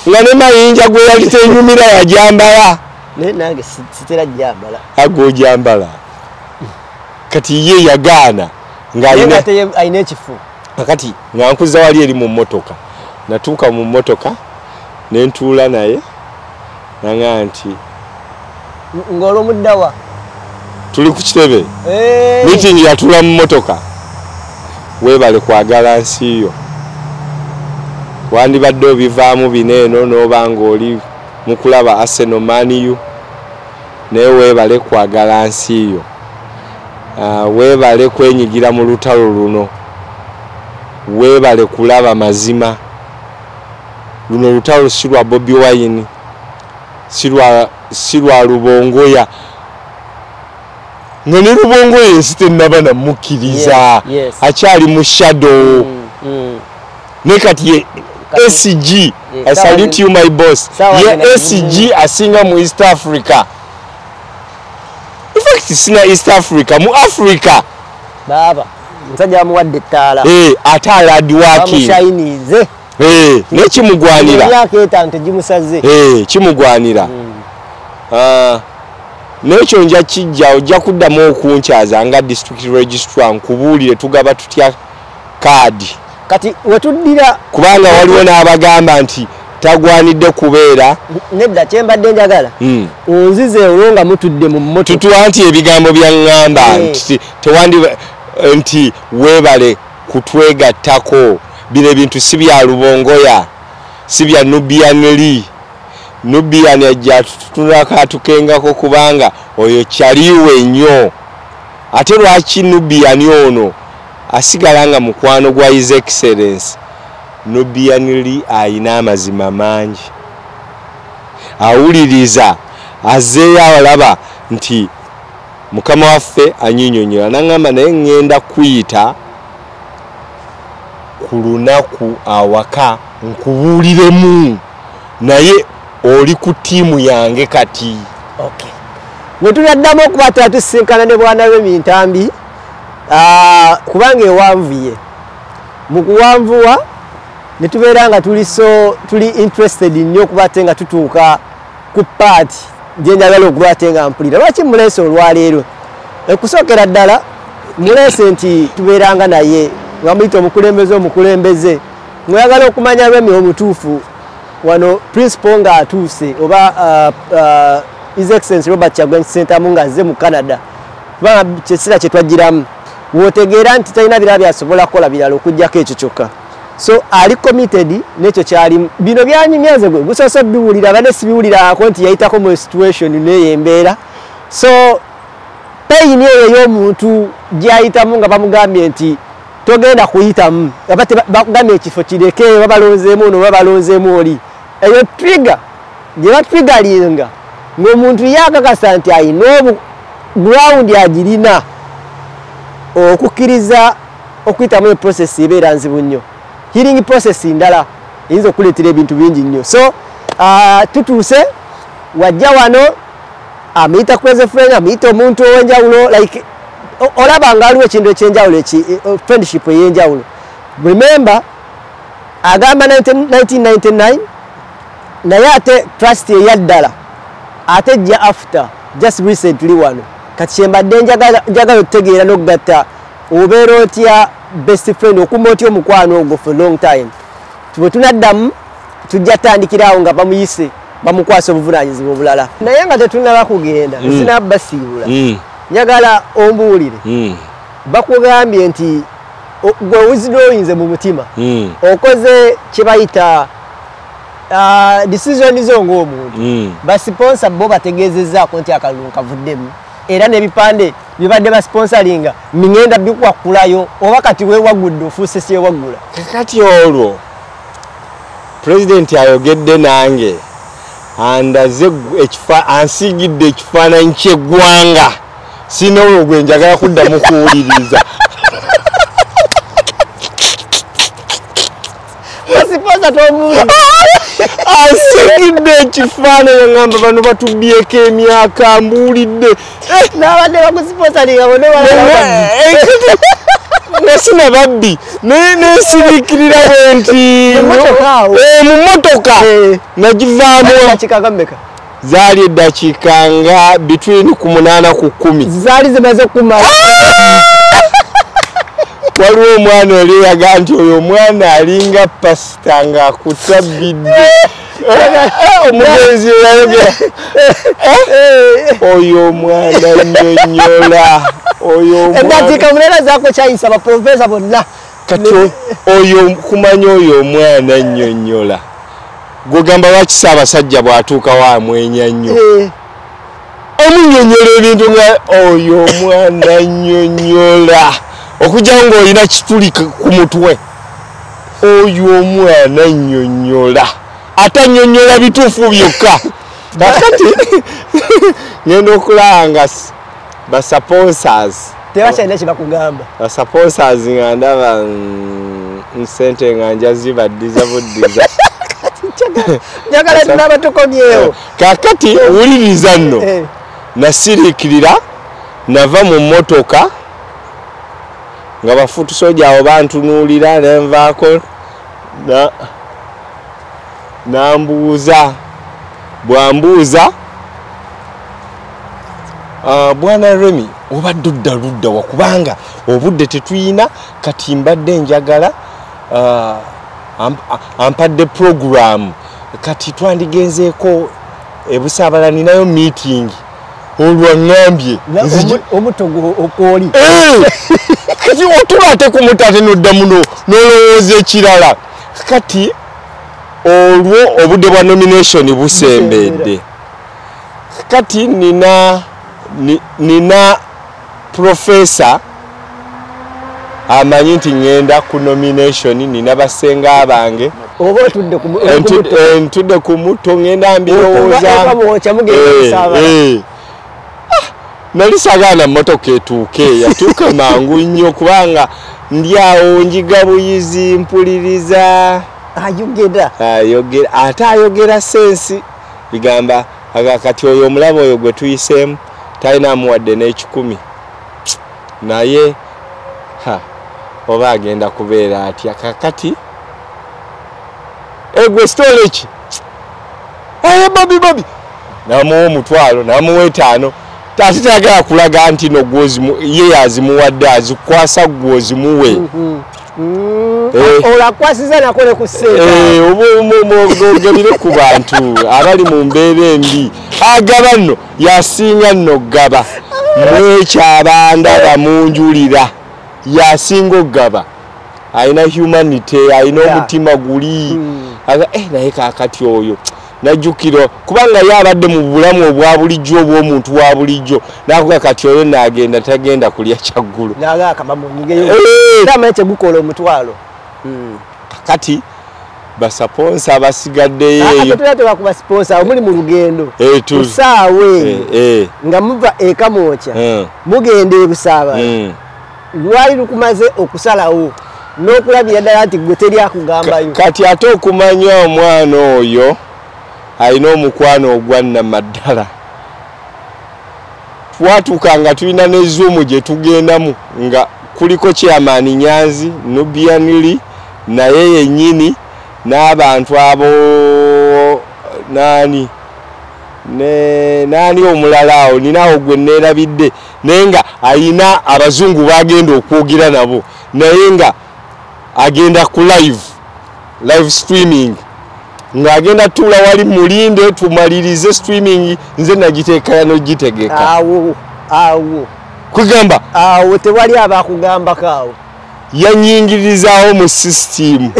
nga ne mayinja gwe yali tenyumira yajambala nange sitera jambala agojambala kati ye yagaana ng'ayina ekifu kati nga nkuza wali eri mu mmotoka natuuka mu mmotoka ne ntuula naye nanga nti ng'olwomuddawa tuli ku kitebe meeting yatula mu mmotoka weebale kwagala nsi yo wandibadde obivaamu bineeno n'oba ng'oli mu kulaba Arsenal Man U naye weebale kwagala nsi yo weebale kwenyigira mu lutalo luno weebale kulaba mazima luno lutalo si lwa Bobi Wine si lwa Rubongoya nga ne Rubongoya ensi tennaba namukkiriza akyali mu shadow ne kati ye SG I salute you my boss ye SG asinga mu East Africa in fact sina East Africa mu Africa baba msajja amuwadde ttaala ataala adiwaki amushayinize nekimugwanira yake etante jimusaze kimugwanira nekyo nja kijja ojja kuddamu okunkyaza nga district registrar nkubuulire tugaba tutya kaadi kati wetuddira kubanga waliwo n'abagamba nti tagwanidde kubeera nedda kyembadde njagala onzize olwonga mutudde mu mmoto tutuwa nti ebigambo byaŋŋamba nti tewandi nti weebale kutwegattako bino ebintu si bya Rubongoya si bya Nubian ajja tutunakaatukengako kubanga oyo kyaliwe nnyo ate lwaki Nubian ono asigala nga mukwano gwa His Excellency Nubian ayina amazima mangi awuliriza azeeyo awalaba nti mukama waffe anyinyonyola nangamba naye ngenda kuyita ku lunaku awaka nkubuuliremu naye oli ku tiimu yange kati okay wetuyaddamu okuba tusinkana ne bwana b'emintambi kubanga ewanvuye mu kuwanvuwa ne tubeera nga tuli interested nnyo okuba te nga tutuuka ku paati gyenjagala okuba te nga mpulira lwaki muleese olwaleero okusookera ddala muleese nti tubeeranga naye nga muyita omukulembeze mweyagala okumanya lwemi omutuufu wano principal nga atuuse oba His Excellency Robert Kyagulanyi Ssentamu nga azze mu Canada kubanga kyesira kye twagiramu wotegeera nti talina birala byasobola kukola birala okuggyako ekyo kyokka so ali committed n'ekyo kyalimu bino byanyumyaze gwe gusoose biwulira bane sibiwulirako nti yayitako mu situation neyo embeera so payini eyo y'omuntu gyayitamu nga bamugambye nti togenda kuyitamu abate bagambye ekifo kireke babalonzeemu ono babalonzeemu oli eyo trigger gye batriggalinga ng'omuntu yakakasa nti ayina ground agirina okukkiriza okuyitamu eprocess ebeera nzibu nnyo healing process ndala eyinza okuleetera ebintu bingi nnyo so tutuuse wajja wano amuyita kweze friend amuyita omuntu ow'enjawulo like olaba nga aliwo ekintu ekyenjawulo friendship ey'enjawulo remember agamba 1999 naye ate trust eyaddala ate jja after just recently wano kati kyembadde njagala okutegeera n'okugatta obeera otya best friend okuma otya omukwano ogwo for long time bwe tunaddamu tujja tandikirawo nga bamuyise bamukwasa obuvunaanyizibwa obulala naye nga tetunaba kugenda sinabasiibula njagala ombuulire bakugambye nti gwe withdrawinze mu mutima okoze kye bayita decision zo ng'omuntu basponsa bo bategeezezzaako nti akalulu kavuddemu era n'ebipande bibadde basponsalinga mingenda bikwakkulayo oba kati weewagudde ofuuse syewaggula kati olwo pulezidenti ayogedde nange andaze ansigidde ekifaananyi ky'eggwanga sina olwo gwe njagala kuddamu kuwuliriza basiponsa tomuuli ansigidde ekifaananyi ngamba bano batubyeko emyaka mbuulidde n'abadde bakusponsalinga bonna nasina babbi nesirikirira bwe nti mu mmotoka nagivaamu zaali eddakiika nga between ku 8 ku 10 zaali zimaze kumala waliwo omwana oli yaga nti oyo omwana alinga pasita ng'akutabbidde omugenzi yayogera oyo omwana nnyonnyola eddakiika munena zaako kyayisa baprofesa bonna kati oyo kumanya oyo omwana nnyonnyola gwegamba lwaki Ssaabasajja bw'atuuka wamwenya nnyo omunnyonnyola ebintu nga oyo omwana nnyonnyola okujja ng'olina kituli ku mutwe oyo omwana nnyonnyola atanyonyola bituufu byokka kakati ngenda okulanga basponsors tebakyalina kyebakugamba basponsors nga ndaba nsente nga njazibaddiza buddiza njagala tinabatukomyewo kakati wuliriza nno nasirikirira nava mu mmotoka nga bafutu soja abo bantunuulira nenvaako nambuuza bwambuuza bwana Remy obadde ludda wakubanga obudde tetuyina kati mbadde njagala ampadde program kati twandigenzeeko ebusaabala ninayo meeting olwangambye omuto okwoli kati otulate ku mutate nodda muno nolowooza ekirala kati olwo obudde bwa nomination busembedde kati nina professor amanyi nti ngenda ku nomination nina basenga abange oba ntudde ku muto ngenda mbirowooza nali sagana mmotoka etuuke yatuuka mangu nnyo kubanga ndi awo njiga buyizi mpuliriza ayogera ate ayogera sensi bigamba kati oyo omulaba oyo gwe tuyiseemu talina amuwadde n'ekikumi naye oba agenda kubeera atya kakati egwe stole ki babi namuwa omutwalo namuwa 5 taate tayagala kulaga nti no ye yazimuwadde azikwasa gwozimuwe olakwasiza nakole ku ssente obumogelire ku bantu abali mu mbeera embi agaba nno yasinga nno gaba mwekyabanda bamunjulira yasinga ogaba ayina humanity ayina omutima guli naye kakati oyo najjukira kubanga yabadde mu bulamu obwa bulijjo obw'omuntu wa bulijjo nakuga kati oyo nagenda tagenda kulya kyaggulu gukola omutwalo kati basaponsa abasigaddeyo eyo tebakubasponsa omuli mu lugendo kusaawe nga muva eka mwokya mugenda ebusaaba lwali lukumaze okusalawo n'okulabira ddala nti gwe teri akugambayo kati ate okumanya omwana oyo alina omukwano ogwannamaddala twatuuka nga tulina ne Zoom gye tugendamu nga kuliko Chairman Nyanzi Nubianili naye yennyini n'abantu abo nani omulala awo ninawo gwe neerabidde naye nga ayina abazungu bagenda okwogera nabo naye nga agenda ku live streaming ng'agenda tuula wali mulinde tumalirize streaming nze nagiteekaya n'ogitegeka awo kugamba awo tewali abakugambako awo yanyingiririzaawo mu system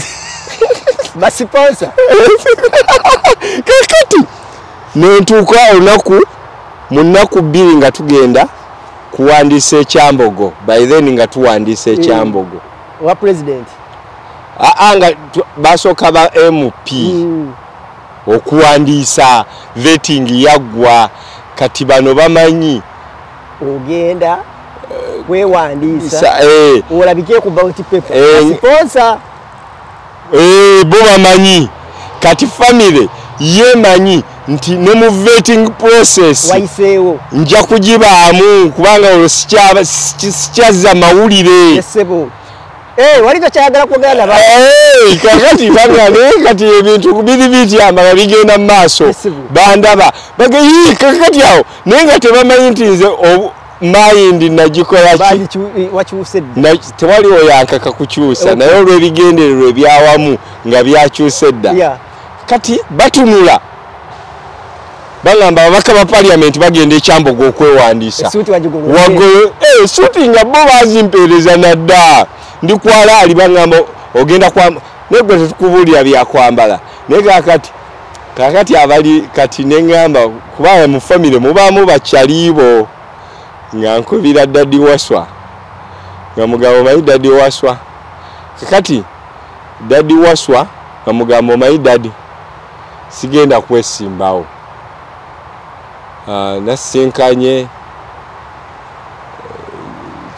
basiponsa kakati nentuuka olunaku mu nnaku 2 nga tugenda kuwandiisa ekyambogo by then nga tuwandiisa ekyambogo wa president nga basooka ba MP okuwandiisa vetting yaggwa kati bano bamanyi ogenda wewandiisa olabike ku bounty paper sponsor bo bamanyi kati family yemanyi nti ne mu vetting process waiseewo nja kugibaamu kubanga olwo sikyazza mawulire yesebo wali tokyayagala kwogera naba kakati bagane kati ebintu biri bityamba bigenda mu maaso bandaba bagayi kakati awo naye nga tebamanyi nti nze mind nagikola tewali oyankaka kukyusa naye olw'ebigendererwa ebyawamu nga byakyuse dda kati batunula bagamba ababaka ba parliament bagenda ekyambogo okwewandiisa waggulu suuti nga bo bazimpeereza nadda ndikwala ali bagamba ogenda naye gwe tetukubuulira byakwambala naye kakati abali kati neŋŋamba kubanga mu famire mubaamu bakyaliibo nga nkubira Daddy Waswa nga mugamba omanyi Daddy Waswa kakati Daddy Waswa nga mugamba omanyi Daddy sigenda kwesimbawo. Nasinkanye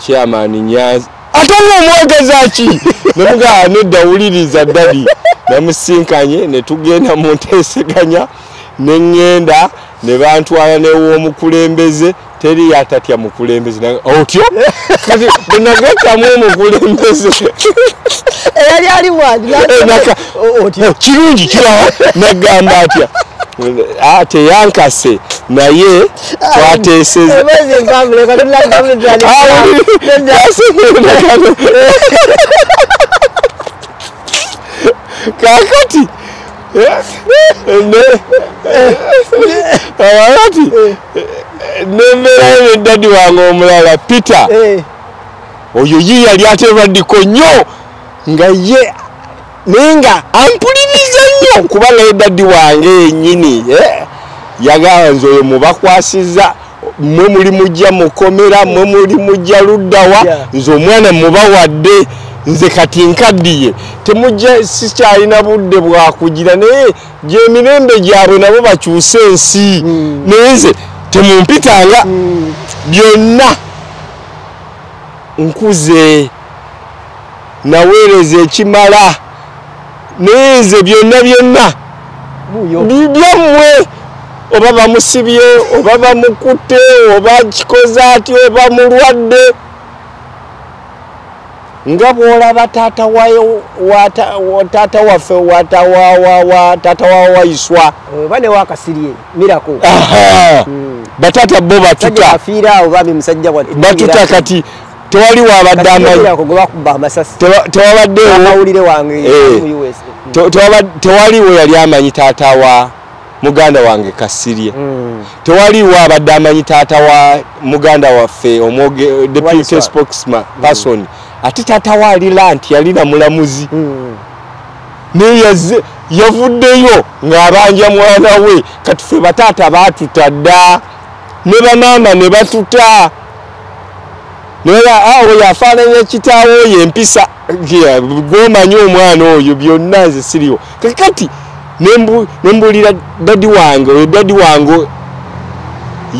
chairman Nyanzi atanga omwagaza ki namuga nedda wuliriza dadi namusinkanye ne tugenda mu nteeseganya ne ngenda ne bantwala ne w'omukulembeze teri yatatya mukulembeze otyo kati benagata mu mukulembeze yali ali wadi otyo kirungi kirawa nagamba atya ate yankase naye twateeseza kakati awalati nembeerayo dadi wange omulala Peter oyo ye yali atebaddiko nnyo nga ye nenga ampuliriza nnyo kubanga ye dadi wange yennyini yagamba nze oyo mubakwasiza mwe muli mujja mukomera mwe muli mujja luddawa nze omwana mubawadde nze kati nkaddiye temujja sikyalina budde bwakugira naye gyemirembe gyabwe nabo bakyuse ensi naye nze temumpitanga byonna nkuze naweereza ekimala naye nze byonna byammwe oba bamusibye oba bamukutte oba kikoze ati oba mulwadde nga bw'olaba taata waffe taata wawayiswa oba ne wakasirye mirako bataata bo batuta batuta kati tewali wabadde tewaliwo yali amanyi taata wa muganda wange Kasirye tewali wabadde amanyi taata wa muganda waffe deputy spokesperson ate taata wa alira nti yalina mulamuzi naye yavuddeyo ng'abanja mwana we kati ffe bataata baatuta dda ne bamaama ne batuta oyo afaananya kitaawo oyo empisa gwomanyi omwana oyo byonna nze siriwo kakati nembulira dadi wange oyo dadi wange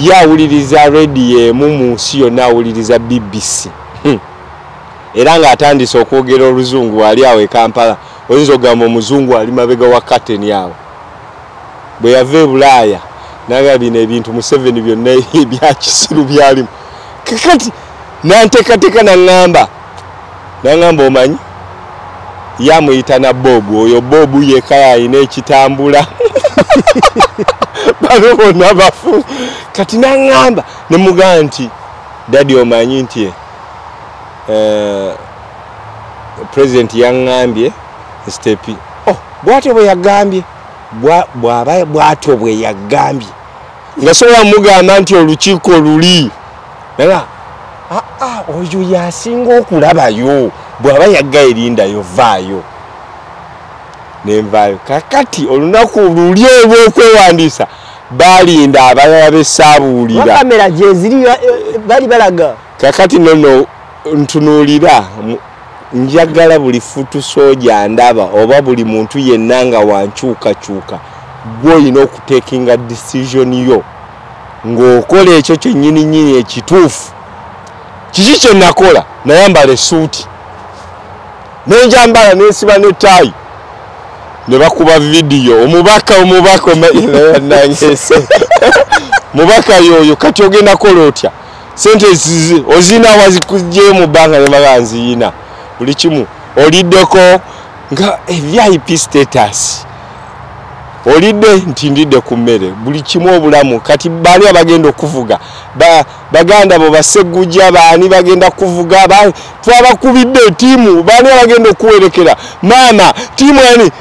yawuliriza rediyo emu mu nsi yonna awuliriza BBC era ng'atandise okwogera oluzungu ali awo e Kampala oyinza ogamba omuzungu ali mabega wa kateni awo bwe yava e Bulaaya naga bino ebintu Museveni byonna ebyakisiru byalimu kakati nanteekateeka naŋŋamba omanyi yamuyita na Bobu oyo Bobu yeka yalina ekitambula bano bonna bafu kati naŋŋamba ne mugamba nti dadi omanyi nti president yaŋŋambye stepi bwatyo bwe yagambye bwatyo bwe yagambye nga sobola mugamba nti olukiiko luli naga oyo yasinga okulabayo bw'aba yagga erindayo vaayo nenvaayo kakati olunaku luli olw'okwewandiisa balinda abalala besaabuulira kamera gyeziri bali balaga kakati nono ntunuulira njagala buli futu soja ndaba oba buli muntu yenna nga wankyukakyuka gw'olina okutekinga decision yo ng'okola ekyo kyennyini ekituufu kiki kye nakola nayambala essuuti nenjambala nensiba netaayi ne bakuba vidiyo omubaka nangese mubaka yoyo kati ogenda kola otya sente ozina wazikujje mu banka ne maganziyina buli kimu oliddeko nga VIP status olidde nti ndidde ku mmere buli kimu obulamu kati baali abagenda okuvuga baganda bo basegujja baani bagenda kuvuga twabakubidde tiimu baani abagenda okuwerekera maama tiimu yani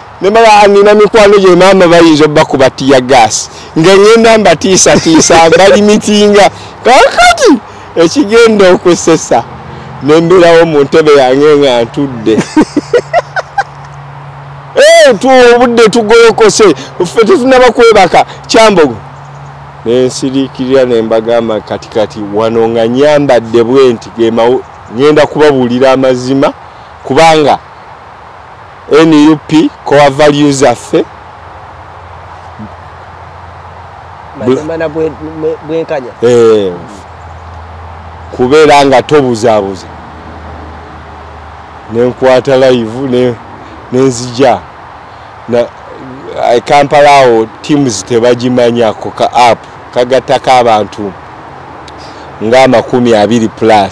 nina mikwano gye maama bayinza obbakuba tiya gaasi nga ngenda mbatiisatiisa balimitinga kakati ekigenda okwesesa nemberawo mu ntebe yange nga ntudde obudde tugolokose ffe tetunaba kwebaka Kyambogo nensiriikirira nembagamba katikati wano nga nyambadde bwe nti ngenda kubabuulira amazima kubanga NUP core values affe mana bwenkanya kubeera nga tobuzaabuza nenkwata live nenzija Kampala awo teams tebagimanyako ka app kagattako abantu nga 20+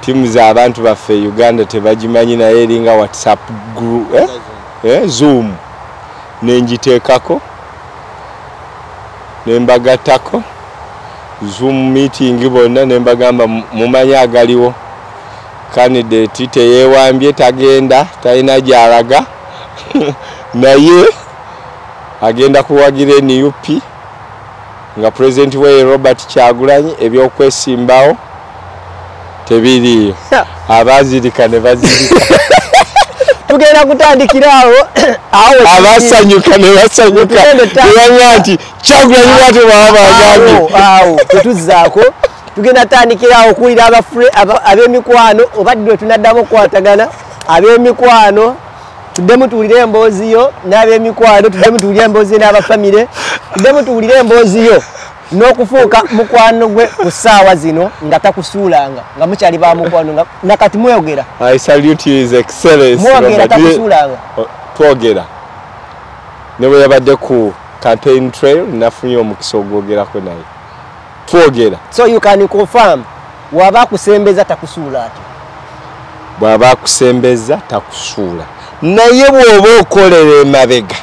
teams abantu baffe Uganda tebagimanyi naye eringa WhatsApp group Zoom nenjiteekako nembagattako Zoom meeting bonna nembagamba mumanyi agaliwo candidate teyewambye tagenda talina gyalaga naye agenda kuwagira NUP nga president we Robert Kyagulanyi ebyokwesimbawo tebiriyo abazirika ne bazirika tugenda kutandikirawo abasanyuka ne basanyuka yanga nti Kyagulanyi watu babagambye awo tutuzaako tugenda tandikirawo kuwulira ab'emikwano obadde tunaddamu kwatagana ab'emikwano tuddemu tuwulire emboozi yo n'ab'emikwano tuddemu tuwulire emboozi n'abafamire tuddemu tuwulire emboozi yo n'okufuuka mukwano gwe ku ssaawa zino nga takusuulanga nga mukyali ba mukwano nakati mweyogera. I salute his excellence. Mwogera takusuulanga. Twogera ne bwe yabadde ku campaign trail nafunye omukisa ogwogerako naye twogera. So you can confirm waba kusembeza takusuula ati bwaba kusembeza takusuula naye bw'oba okolera emabega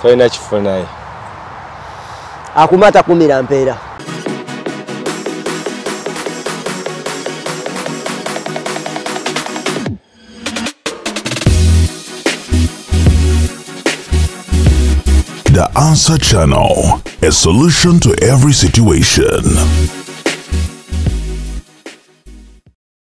talina kifo naye akumata kumira mpeera. The Answer Channel, a solution to every situation.